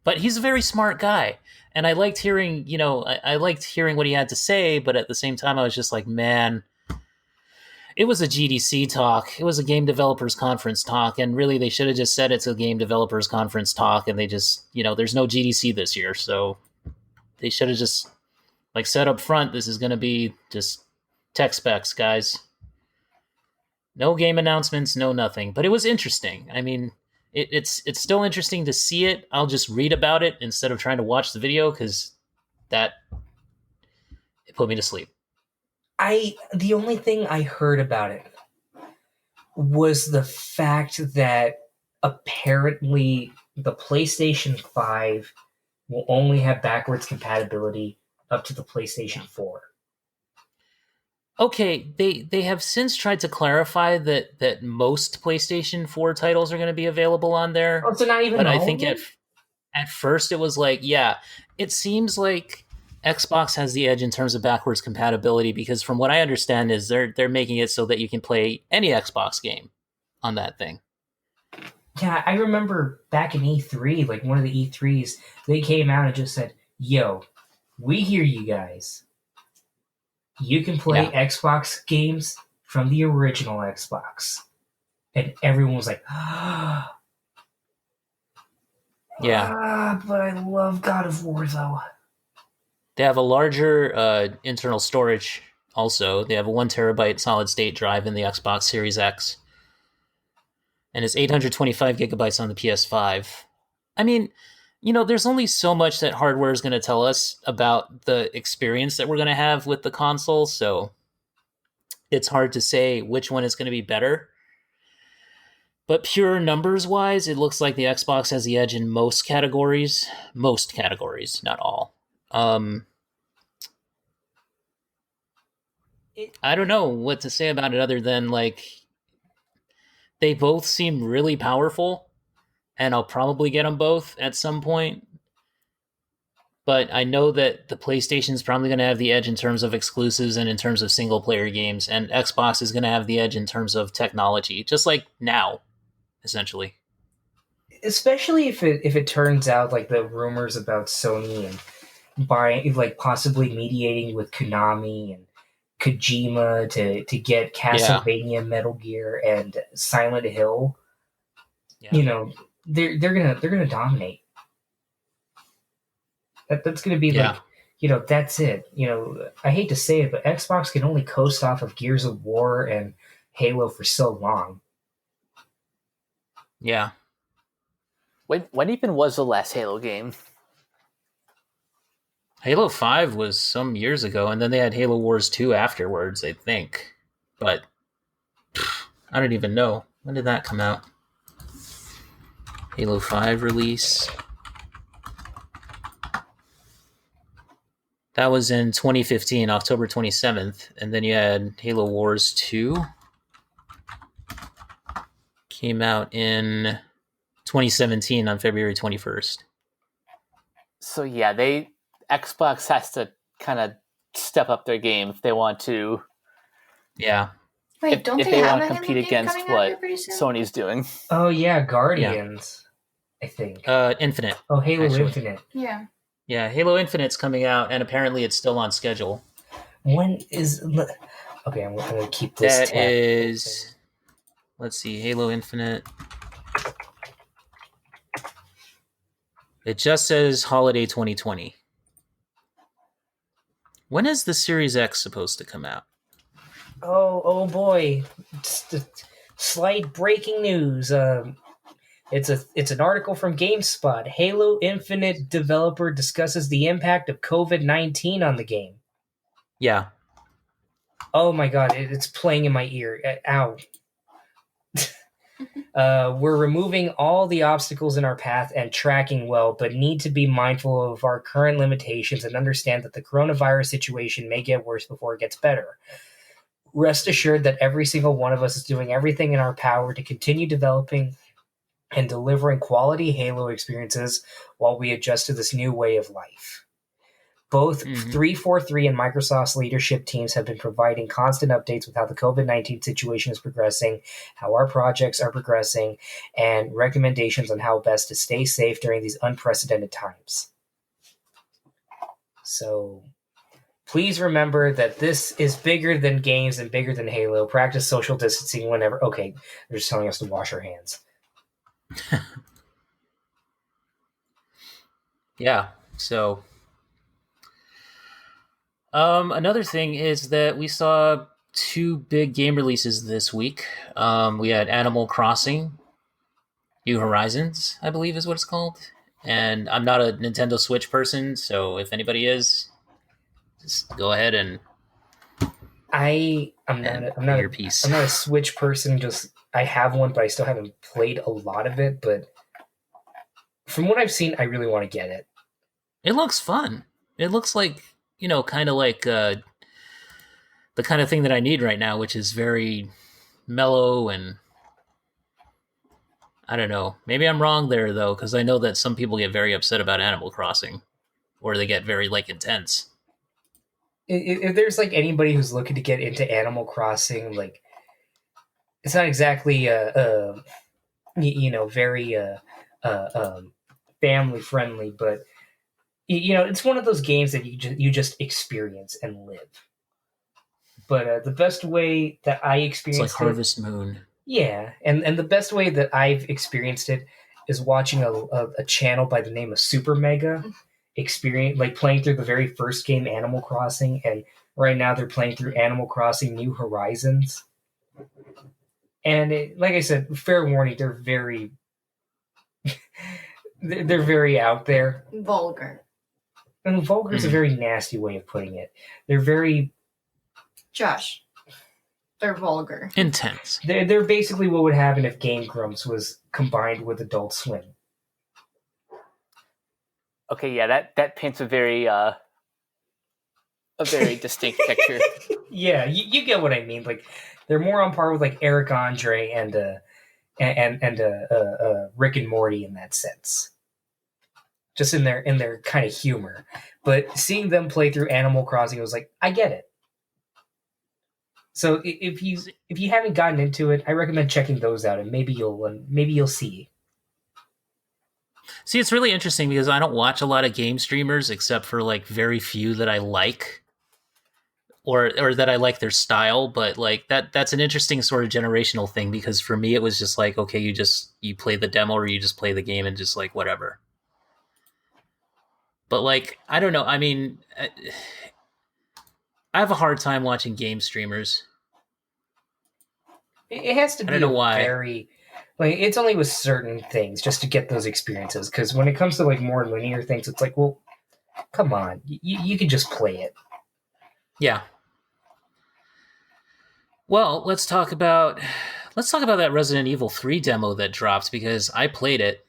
But he's a very smart guy. And I liked hearing, I liked hearing what he had to say, but at the same time I was just like, man, it was a GDC talk. It was a game developers conference talk, and really they should have just said it's a game developers conference talk, and they just, there's no GDC this year, so they should have just said up front, this is going to be just tech specs, guys. No game announcements, no nothing. But it was interesting. I mean, it's still interesting to see it. I'll just read about it instead of trying to watch the video, because it put me to sleep. The only thing I heard about it was the fact that apparently the PlayStation 5 will only have backwards compatibility up to the PlayStation 4. Okay, they have since tried to clarify that most PlayStation 4 titles are going to be available on there. Oh, so not even but all I of think them? at first it was like, yeah, it seems like Xbox has the edge in terms of backwards compatibility because from what I understand is they're making it so that you can play any Xbox game on that thing. Yeah, I remember back in E3, like one of the E3s, they came out and just said, "Yo, we hear you guys. You can play Yeah. Xbox games from the original Xbox." And everyone was like, "Ah, Yeah. but I love God of War though." They have a larger internal storage also. They have a 1 terabyte solid state drive in the Xbox Series X. And it's 825 gigabytes on the PS5. I mean, there's only so much that hardware is going to tell us about the experience that we're going to have with the console, so it's hard to say which one is going to be better. But pure numbers wise, it looks like the Xbox has the edge in most categories. Most categories, not all. I don't know what to say about it other than like they both seem really powerful, and I'll probably get them both at some point. But I know that the PlayStation is probably going to have the edge in terms of exclusives and in terms of single player games, and Xbox is going to have the edge in terms of technology, just like now, essentially. Especially if it turns out like the rumors about Sony and buying, like possibly mediating with Konami and Kojima to get Castlevania, Metal Gear, and Silent Hill. Yeah. They're gonna dominate. That's gonna be Yeah. like, that's it. I hate to say it, but Xbox can only coast off of Gears of War and Halo for so long. Yeah. When even was the last Halo game? Halo 5 was some years ago, and then they had Halo Wars 2 afterwards, I think. But I don't even know. When did that come out? Halo 5 release. That was in 2015, October 27th. And then you had Halo Wars 2. Came out in 2017 on February 21st. So yeah, Xbox has to kind of step up their game if they want to. Yeah. Wait, don't if they they have want to compete against what Sony's doing? Oh yeah, Guardians. I think. Infinite. Oh, Halo actually. Infinite. Yeah. Yeah, Halo Infinite's coming out, and apparently it's still on schedule. When is? Okay, I'm gonna keep this. That is. Let's see, Halo Infinite. It just says holiday 2020. When is the Series X supposed to come out? Oh boy! Slight breaking news. It's an article from GameSpot. Halo Infinite developer discusses the impact of COVID-19 on the game. Yeah. Oh my god! It's playing in my ear. Ow. We're removing all the obstacles in our path and tracking well, but need to be mindful of our current limitations and understand that the coronavirus situation may get worse before it gets better. Rest assured that every single one of us is doing everything in our power to continue developing and delivering quality Halo experiences while we adjust to this new way of life. Both 343 and Microsoft's leadership teams have been providing constant updates with how the COVID-19 situation is progressing, how our projects are progressing, and recommendations on how best to stay safe during these unprecedented times. So please remember that this is bigger than games and bigger than Halo. Practice social distancing whenever... Okay, they're just telling us to wash our hands. Yeah, so... another thing is that we saw 2 big game releases this week. We had Animal Crossing, New Horizons, I believe is what it's called. And I'm not a Nintendo Switch person, so if anybody is, just go ahead and I'm not a Switch person. Just I have one, but I still haven't played a lot of it. But from what I've seen, I really want to get it. It looks fun. It looks like kind of like the kind of thing that I need right now, which is very mellow and I don't know. Maybe I'm wrong there though, because I know that some people get very upset about Animal Crossing, or they get very like intense. If there's like anybody who's looking to get into Animal Crossing, like it's not exactly very family friendly, but it's one of those games that you just experience and live. But the best way that I experienced it's like Harvest Moon. Yeah, and the best way that I've experienced it is watching a channel by the name of Super Mega experience, like playing through the very first game, Animal Crossing, and right now they're playing through Animal Crossing New Horizons. And like I said, fair warning, they're very they're very out there. Vulgar. And vulgar is a very nasty way of putting it. They're very... Josh. They're vulgar. Intense. They're basically what would happen if Game Grumps was combined with Adult Swim. Okay, yeah, that paints a very distinct picture. Yeah, you get what I mean. Like they're more on par with like Eric Andre and Rick and Morty in that sense. Just in their kind of humor. But seeing them play through Animal Crossing, it was like, I get it. So if you haven't gotten into it, I recommend checking those out, and maybe you'll see. See, it's really interesting because I don't watch a lot of game streamers except for like very few that I like, or that I like their style. But like that's an interesting sort of generational thing because for me it was just like, okay, you play the demo or you just play the game and just like whatever. But like I don't know. I mean, I have a hard time watching game streamers. It has to be I don't know why. Very like it's only with certain things just to get those experiences. Because when it comes to like more linear things, it's like, well, come on, you can just play it. Yeah. Well, let's talk about that Resident Evil 3 demo that dropped because I played it.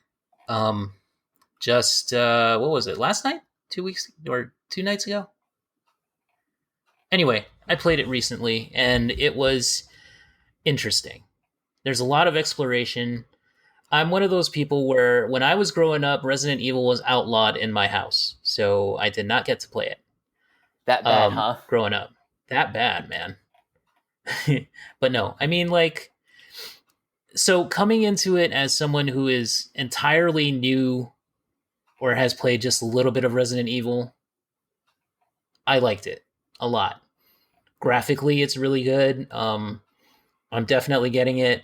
Just what was it? Last night? 2 weeks or 2 nights ago? Anyway, I played it recently, and it was interesting. There's a lot of exploration. I'm one of those people where when I was growing up, Resident Evil was outlawed in my house, so I did not get to play it. That bad, huh? Growing up. That bad, man. But no, I mean, like, so coming into it as someone who is entirely new or has played just a little bit of Resident Evil, I liked it a lot. Graphically, it's really good. I'm definitely getting it.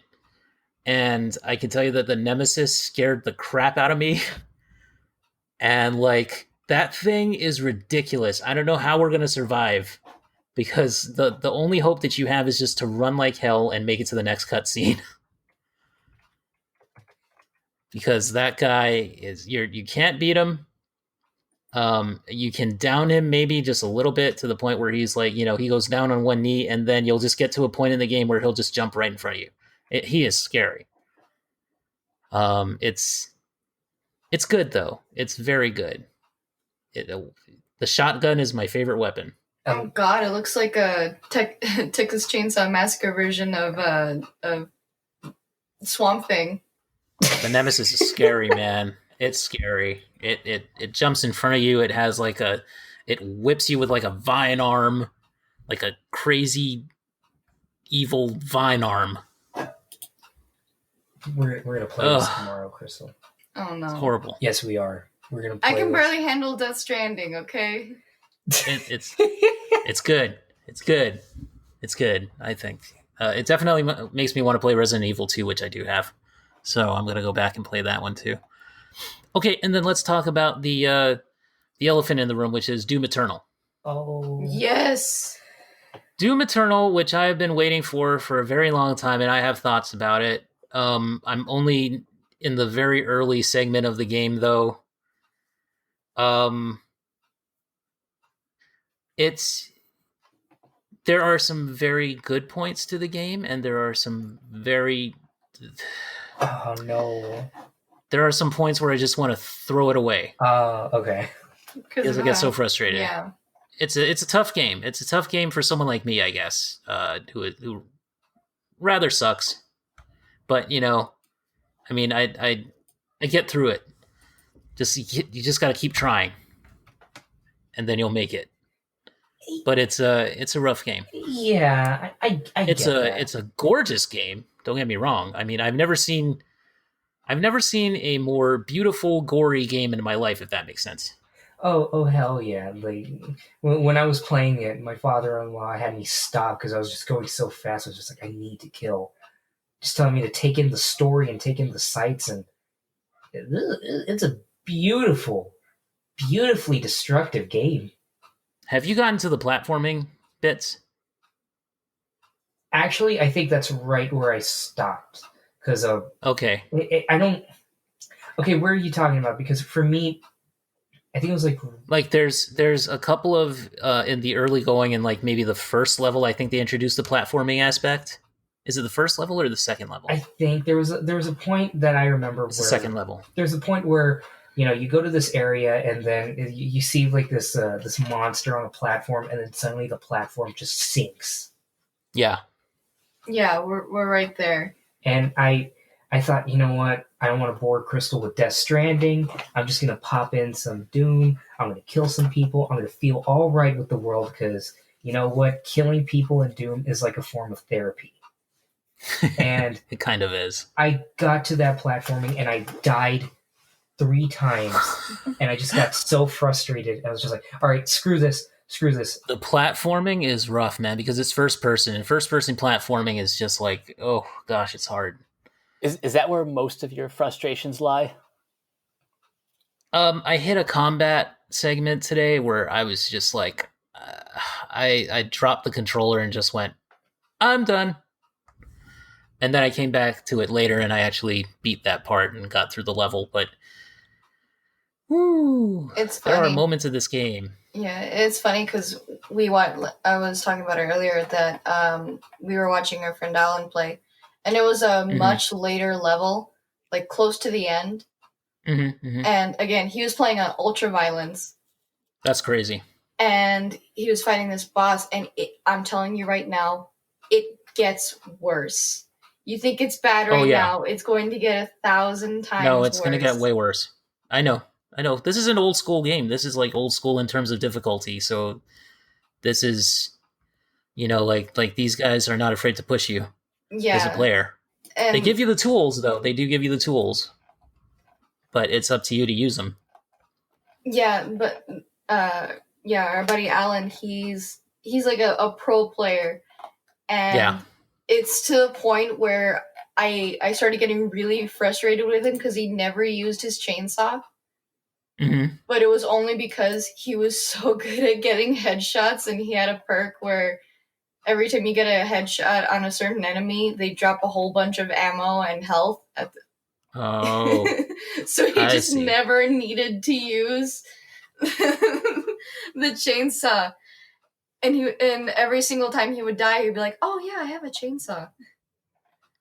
And I can tell you that the Nemesis scared the crap out of me. And like, that thing is ridiculous. I don't know how we're going to survive because the only hope that you have is just to run like hell and make it to the next cutscene. Because that guy is, you can't beat him. You can down him maybe just a little bit to the point where he's like, he goes down on one knee and then you'll just get to a point in the game where he'll just jump right in front of you. He is scary. It's good though. It's very good. The shotgun is my favorite weapon. Oh God, it looks like a Texas Chainsaw Massacre version of Swamp Thing. The Nemesis is scary, man. It's scary. It jumps in front of you. It has like it whips you with like a vine arm, like a crazy evil vine arm. We're gonna play this tomorrow, Kristal. Oh no, it's horrible. Yes, we are. We're gonna. Play I can barely handle Death Stranding. Okay. It's good. It's good. It's good. I think it definitely makes me want to play Resident Evil 2, which I do have. So I'm gonna go back and play that one too. Okay, and then let's talk about the elephant in the room, which is Doom Eternal. Oh yes, Doom Eternal, which I've been waiting for a very long time, and I have thoughts about it. I'm only in the very early segment of the game, though. There are some very good points to the game, and there are some very... Oh, no. There are some points where I just want to throw it away. Okay. Because I get so frustrated. Yeah. it's a tough game. It's a tough game for someone like me, I guess, who rather sucks. But I mean, I get through it. You just got to keep trying, and then you'll make it. But it's a rough game. Yeah, I get that. It's a gorgeous game. Don't get me wrong. I mean, I've never seen a more beautiful, gory game in my life, if that makes sense. Oh hell yeah! Like when I was playing it, my father-in-law had me stop because I was just going so fast. I was just like, I need to kill. Just telling me to take in the story and take in the sights, and it's a beautifully destructive game. Have you gotten to the platforming bits? Actually, I think that's right where I stopped. Because okay, I don't. Okay, where are you talking about? Because for me, I think it was like there's a couple of in the early going and like maybe the first level. I think they introduced the platforming aspect. Is it the first level or the second level? I think there was a point that I remember. It's the second level. There's a point where you go to this area and then you see like this monster on a platform, and then suddenly the platform just sinks. Yeah. Yeah, we're right there. And I thought, you know what? I don't want to bore Kristal with Death Stranding. I'm just gonna pop in some Doom. I'm gonna kill some people. I'm gonna feel all right with the world because you know what? Killing people in Doom is like a form of therapy. And it kind of is. I got to that platforming and I died 3 times, and I just got so frustrated. I was just like, all right, screw this. The platforming is rough, man, because it's first person, and first person platforming is just like, oh gosh, it's hard. Is that where most of your frustrations lie? I hit a combat segment today where I was just like, I dropped the controller and just went, I'm done. And then I came back to it later and I actually beat that part and got through the level, but woo, it's funny. There are moments of this game. Yeah, it's funny because I was talking about it earlier that we were watching our friend Alan play, and it was a much later level, like close to the end. And again, he was playing on ultra violence. That's crazy. And he was fighting this boss, and I'm telling you right now, it gets worse. You think it's bad right now, it's going to get 1,000 times No, it's worse. going to get way worse. I know. This is an old school game. This is like old school in terms of difficulty. So this is, like these guys are not afraid to push you as a player. And they give you the tools, though. They do give you the tools. But it's up to you to use them. Yeah, but our buddy Alan, he's like a pro player. And it's to the point where I started getting really frustrated with him because he never used his chainsaw. But it was only because he was so good at getting headshots, and he had a perk where every time you get a headshot on a certain enemy, they drop a whole bunch of ammo and health at the so he never needed to use the chainsaw. And every single time he would die, he'd be like, "Oh yeah, I have a chainsaw."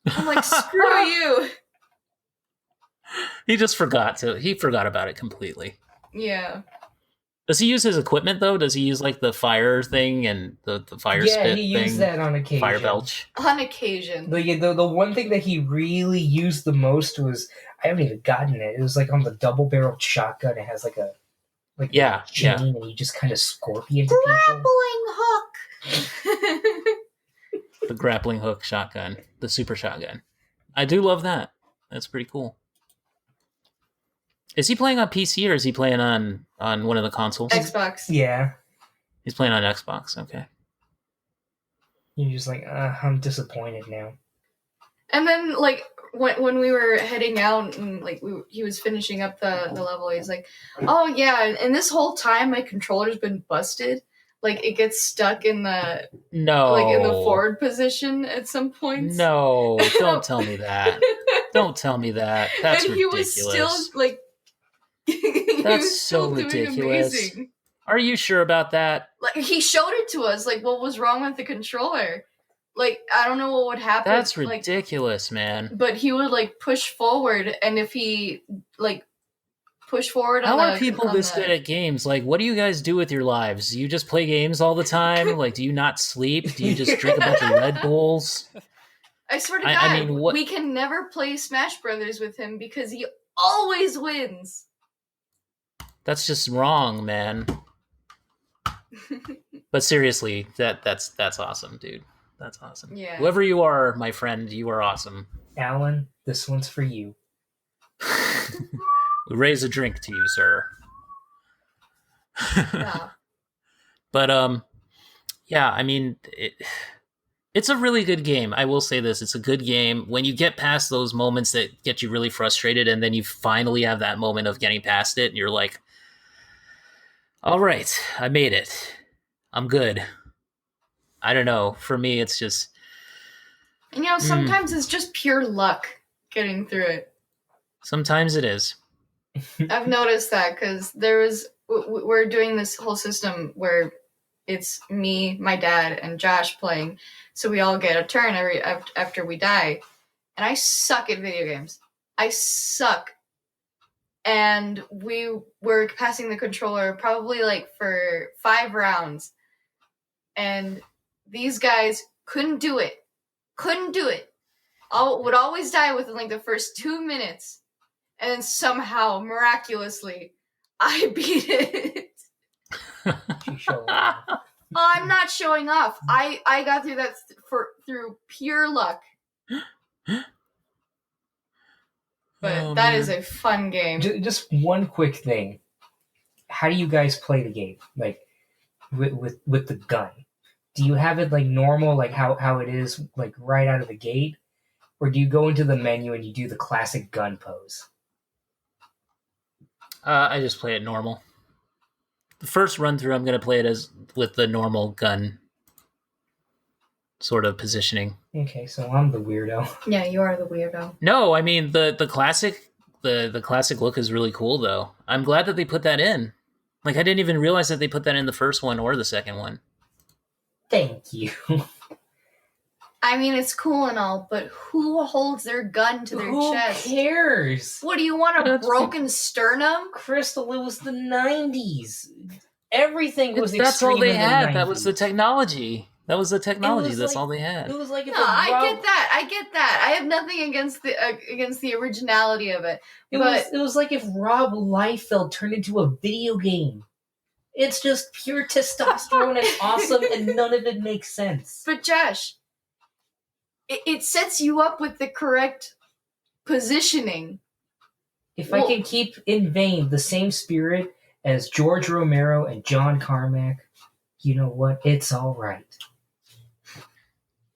I'm like, "Screw you." He just forgot about it completely. Yeah. Does he use his equipment though? Does he use like the fire thing and the fire spit thing? Yeah, he used that on occasion. Fire belch. On occasion. The one thing that he really used the most was, I haven't even gotten it. It was like on the double-barreled shotgun. It has a chain, and you just kind of scorpion grappling hook. The grappling hook shotgun, the super shotgun. I do love that. That's pretty cool. Is he playing on PC or is he playing on one of the consoles? Xbox. Yeah. He's playing on Xbox, okay. You're just like, I'm disappointed now. And then, like, when we were heading out and, like, he was finishing up the level, he's like, oh, yeah, and this whole time my controller's been busted. Like, it gets stuck in the... No. Like, in the forward position at some points. No, don't tell me that. Don't tell me that. That's and ridiculous. He was still, like... That's so ridiculous. Are you sure about that? Like, he showed it to us, like, what was wrong with the controller. Like, I don't know what would happen. That's ridiculous, man. But he would, like, push forward, and if he, like, push forward. How are people this good at games? Like, what do you guys do with your lives? Do you just play games all the time? Like, do you not sleep? Do you just drink a bunch of Red Bulls? I swear to God, I mean, we can never play Smash Brothers with him because he always wins. That's just wrong, man. But seriously, that's awesome, dude. That's awesome. Yeah. Whoever you are, my friend, you are awesome. Alan, this one's for you. We raise a drink to you, sir. Yeah. But yeah, I mean, it's a really good game. I will say this: it's a good game. When you get past those moments that get you really frustrated, and then you finally have that moment of getting past it, and you're like, "All right, I made it. I'm good." I don't know. For me, it's just... And, sometimes it's just pure luck getting through it. Sometimes it is. I've noticed that because we're doing this whole system where it's me, my dad, and Josh playing. So we all get a turn after we die. And I suck at video games. I suck. And we were passing the controller probably for 5 rounds. And these guys couldn't do it. Would always die within the first 2 minutes. And then somehow, miraculously, I beat it. I'm not showing off. I got through that through pure luck. But that is a fun game. Just one quick thing. How do you guys play the game? Like, with the gun? Do you have it normal, how it is, right out of the gate? Or do you go into the menu and you do the classic gun pose? I just play it normal. The first run through, I'm going to play it with the normal gun sort of positioning. Okay, so I'm the weirdo. Yeah, you are the weirdo. No, I mean the classic look is really cool though. I'm glad that they put that in. I didn't even realize that they put that in the first one or the second one. Thank you. I mean, it's cool and all, but who holds their gun to their chest? Who cares? What, do you want a broken sternum? Kristal, it was the 90s. Everything was extreme. That's all they had. 90s. That was the technology. That's all they had. It was like if I get that. I have nothing against the originality of it. It was like if Rob Liefeld turned into a video game. It's just pure testosterone and awesome, and none of it makes sense. But Josh, it sets you up with the correct positioning. If I can keep in vain the same spirit as George Romero and John Carmack, you know what? It's all right.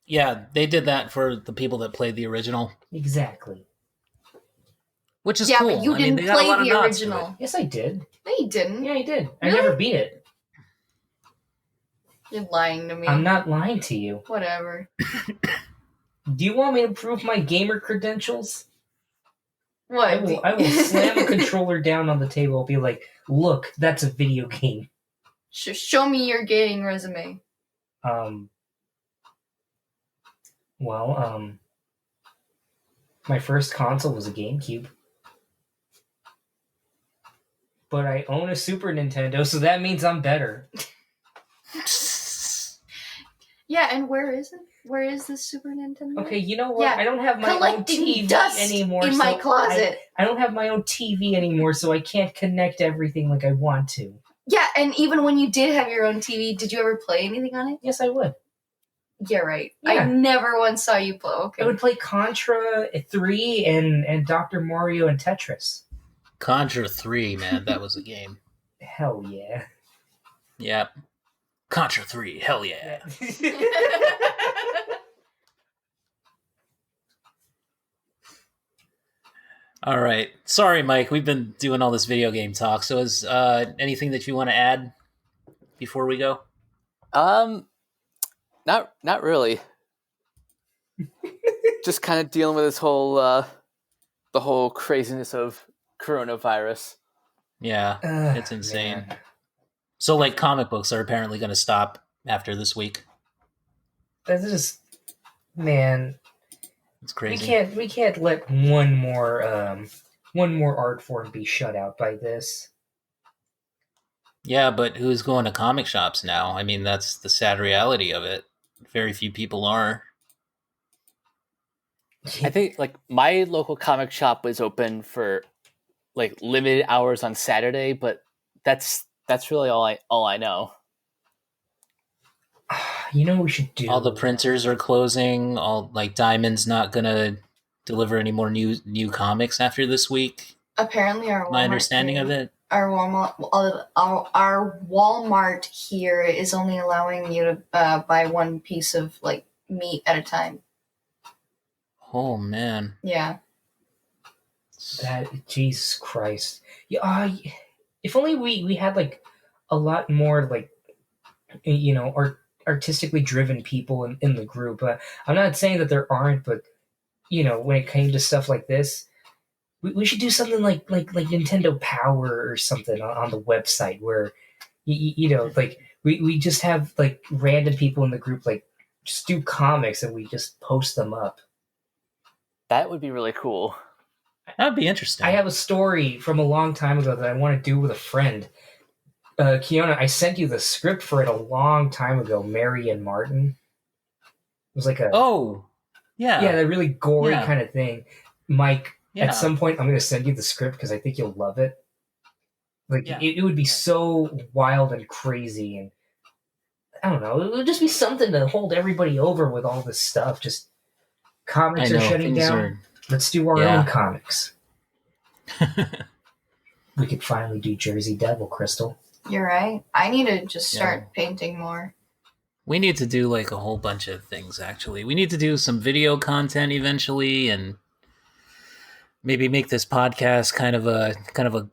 Yeah, they did that for the people that played the original. Exactly. Which is cool. Yeah, but you didn't play the original. Yes, I did. No, you didn't. Yeah, I did. Really? I never beat it. You're lying to me. I'm not lying to you. Whatever. Do you want me to prove my gamer credentials? What? I will slam a controller down on the table and be like, look, that's a video game. Show me your gaming resume. My first console was a GameCube. But I own a Super Nintendo, so that means I'm better. Yeah, and where is it? Where is the Super Nintendo? Okay, you know what? Yeah. I don't have my own TV dust anymore. In my closet. I don't have my own TV anymore, so I can't connect everything like I want to. Yeah, and even when you did have your own TV, did you ever play anything on it? Yes, I would. Yeah, right. Yeah. I never once saw you play. Okay. I would play Contra 3 and Dr. Mario and Tetris. Contra 3, man, that was a game. Hell yeah. Yep. Contra 3, hell yeah. All right. Sorry, Mike. We've been doing all this video game talk. So is anything that you want to add before we go? Not really. Just kind of dealing with this whole the whole craziness of coronavirus. Yeah, it's insane. Man. So, comic books are apparently going to stop after this week. That's just, man. It's crazy. We can't let one more one more art form be shut out by this. Yeah, but who's going to comic shops now? I mean, that's the sad reality of it. Very few people are. I think like my local comic shop was open for like limited hours on Saturday, but that's really all I know. You know what we should do? All the printers are closing. All like Diamond's not gonna deliver any more new comics after this week. Apparently, my understanding of it. Our Walmart here is only allowing you to buy one piece of like meat at a time. Oh man. Yeah. That Jesus Christ. Yeah. If only we had like a lot more like artistically driven people in the group. I'm not saying that there aren't, but when it came to stuff like this, we should do something like Nintendo Power or something on the website where like we just have like random people in the group like just do comics and we just post them up. That would be really cool. That would be interesting. I have a story from a long time ago that I want to do with a friend. Keona, I sent you the script for it a long time ago. Mary and Martin. It was like that really gory kind of thing. Mike, yeah. At some point, I'm going to send you the script because I think you'll love it. Like it would be so wild and crazy, and I don't know. It would just be something to hold everybody over with all this stuff. Just comics are shutting down. Let's do our own comics. We could finally do Jersey Devil, Kristal. You're right. I need to just start painting more. We need to do like a whole bunch of things, actually. We need to do some video content eventually and maybe make this podcast kind of a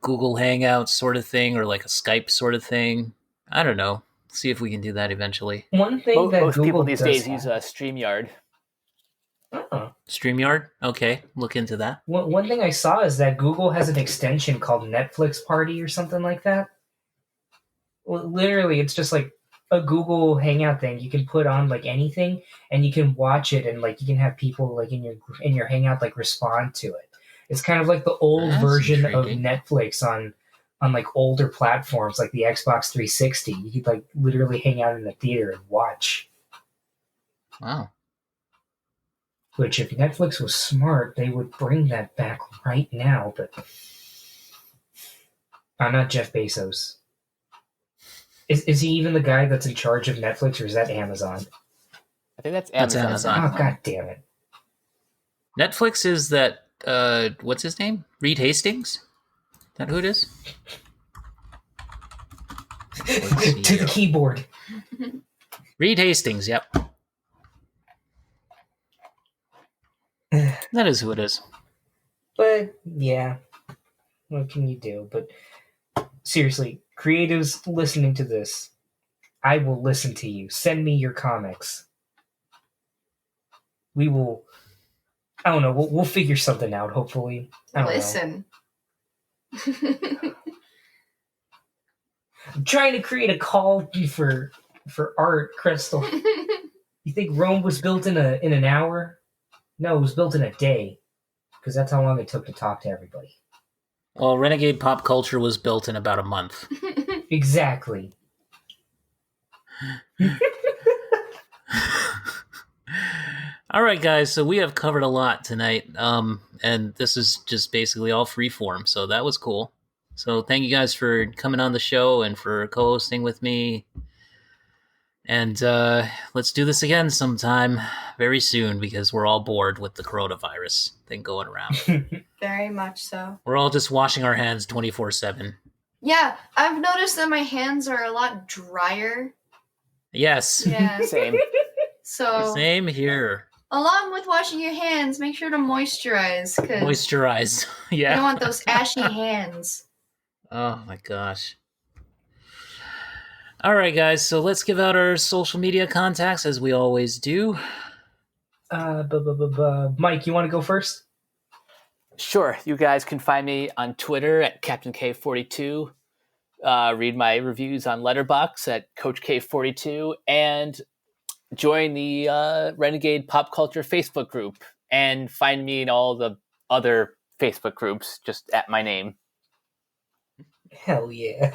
Google Hangout sort of thing or like a Skype sort of thing. I don't know. See if we can do that eventually. One thing that most Google people these days use StreamYard. StreamYard? Okay, look into that. One thing I saw is that Google has an extension called Netflix Party or something like that. Well, literally, it's just like a Google Hangout thing. You can put on like anything, and you can watch it, and like you can have people like in your Hangout like respond to it. It's kind of like the old version of Netflix on like older platforms, like the Xbox 360. You could like literally hang out in the theater and watch. Wow. Which, if Netflix was smart, they would bring that back right now. But I'm not Jeff Bezos. Is he even the guy that's in charge of Netflix, or is that Amazon? I think that's Amazon. Oh, god damn it. Netflix is that, what's his name? Reed Hastings? Is that who it is? To the keyboard. Reed Hastings, yep. That is who it is. But, yeah. What can you do? But, seriously, creatives listening to this, I will listen to you. Send me your comics. We will... I don't know. We'll figure something out, hopefully. Listen. I'm trying to create a call for art, Kristal. You think Rome was built in an hour? No, it was built in a day. Because that's how long it took to talk to everybody. Well, Renegade Pop Culture was built in about a month. Exactly. All right, guys, so we have covered a lot tonight, and this is just basically all freeform, so that was cool. So thank you guys for coming on the show and for co-hosting with me. And let's do this again sometime very soon because we're all bored with the coronavirus thing going around. Very much so. We're all just washing our hands 24/7. Yeah, I've noticed that my hands are a lot drier. Yes. Yeah. Same. So Same here. Along with washing your hands, make sure to moisturize. Moisturize. Yeah. You don't want those ashy hands. Oh my gosh. All right, guys, so let's give out our social media contacts as we always do. Mike, you want to go first? Sure. You guys can find me on Twitter at Captain K42. Read my reviews on Letterboxd at Coach K42, and join the Renegade Pop Culture Facebook group, and find me in all the other Facebook groups just at my name. Hell yeah.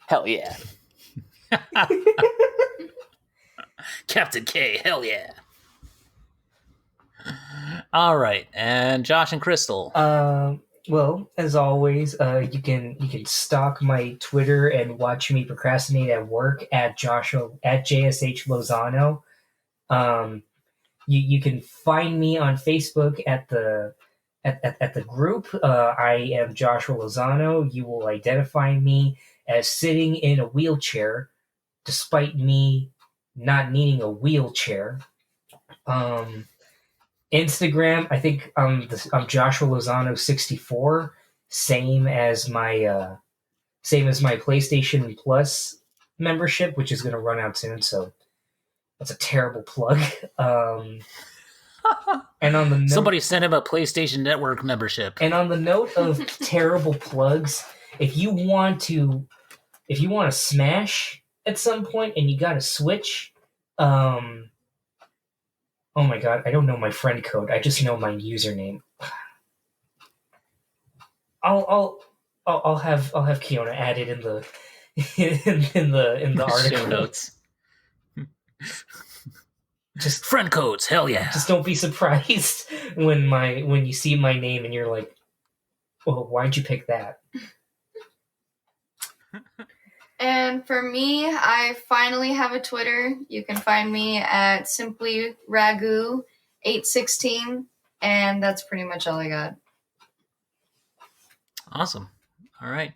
Hell yeah. Captain K, hell yeah. All right, and Josh and Kristal. Well, as always, you can stalk my Twitter and watch me procrastinate at work at JSH Lozano. You can find me on Facebook at the group. I am Joshua Lozano. You will identify me as sitting in a wheelchair, despite me not needing a wheelchair. Instagram, I think I'm Joshua Lozano 64, same as my PlayStation Plus membership, which is going to run out soon. So that's a terrible plug. And on the somebody sent him a PlayStation Network membership. And on the note of terrible plugs, if you want to smash at some point and you got a Switch, oh my god, I don't know my friend code. I just know my username. I'll have Keona added in the in the article show notes. Just friend codes, hell yeah. Just don't be surprised when you see my name and you're like, "Well, why'd you pick that?" And for me, I finally have a Twitter. You can find me at simply Ragu816, and that's pretty much all I got. Awesome. All right.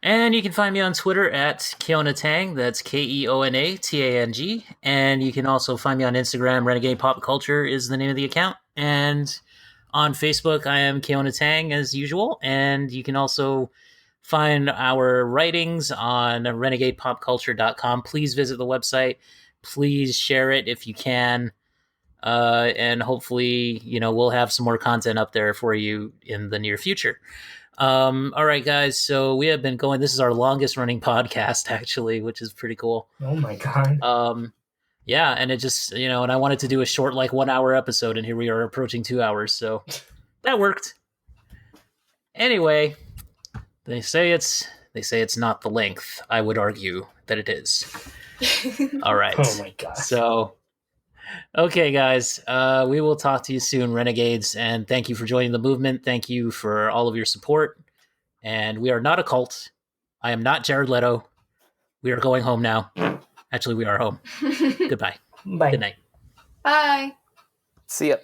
And you can find me on Twitter at Keona Tang. That's KeonaTang. And you can also find me on Instagram. Renegade Pop Culture is the name of the account. And on Facebook, I am Keona Tang as usual. And you can also find our writings on renegadepopculture.com. Please visit the website. Please share it if you can. And hopefully, we'll have some more content up there for you in the near future. All right, guys. So we have been going. This is our longest running podcast, actually, which is pretty cool. Oh my god. Yeah, and it just and I wanted to do a short 1 hour episode, and here we are approaching 2 hours. So that worked. Anyway, they say it's not the length. I would argue that it is. All right. Oh my god. So. Okay, guys, we will talk to you soon, Renegades, and thank you for joining the movement. Thank you for all of your support. And we are not a cult. I am not Jared Leto. We are going home now. Actually, we are home. Goodbye. Bye. Good night. Bye. See ya.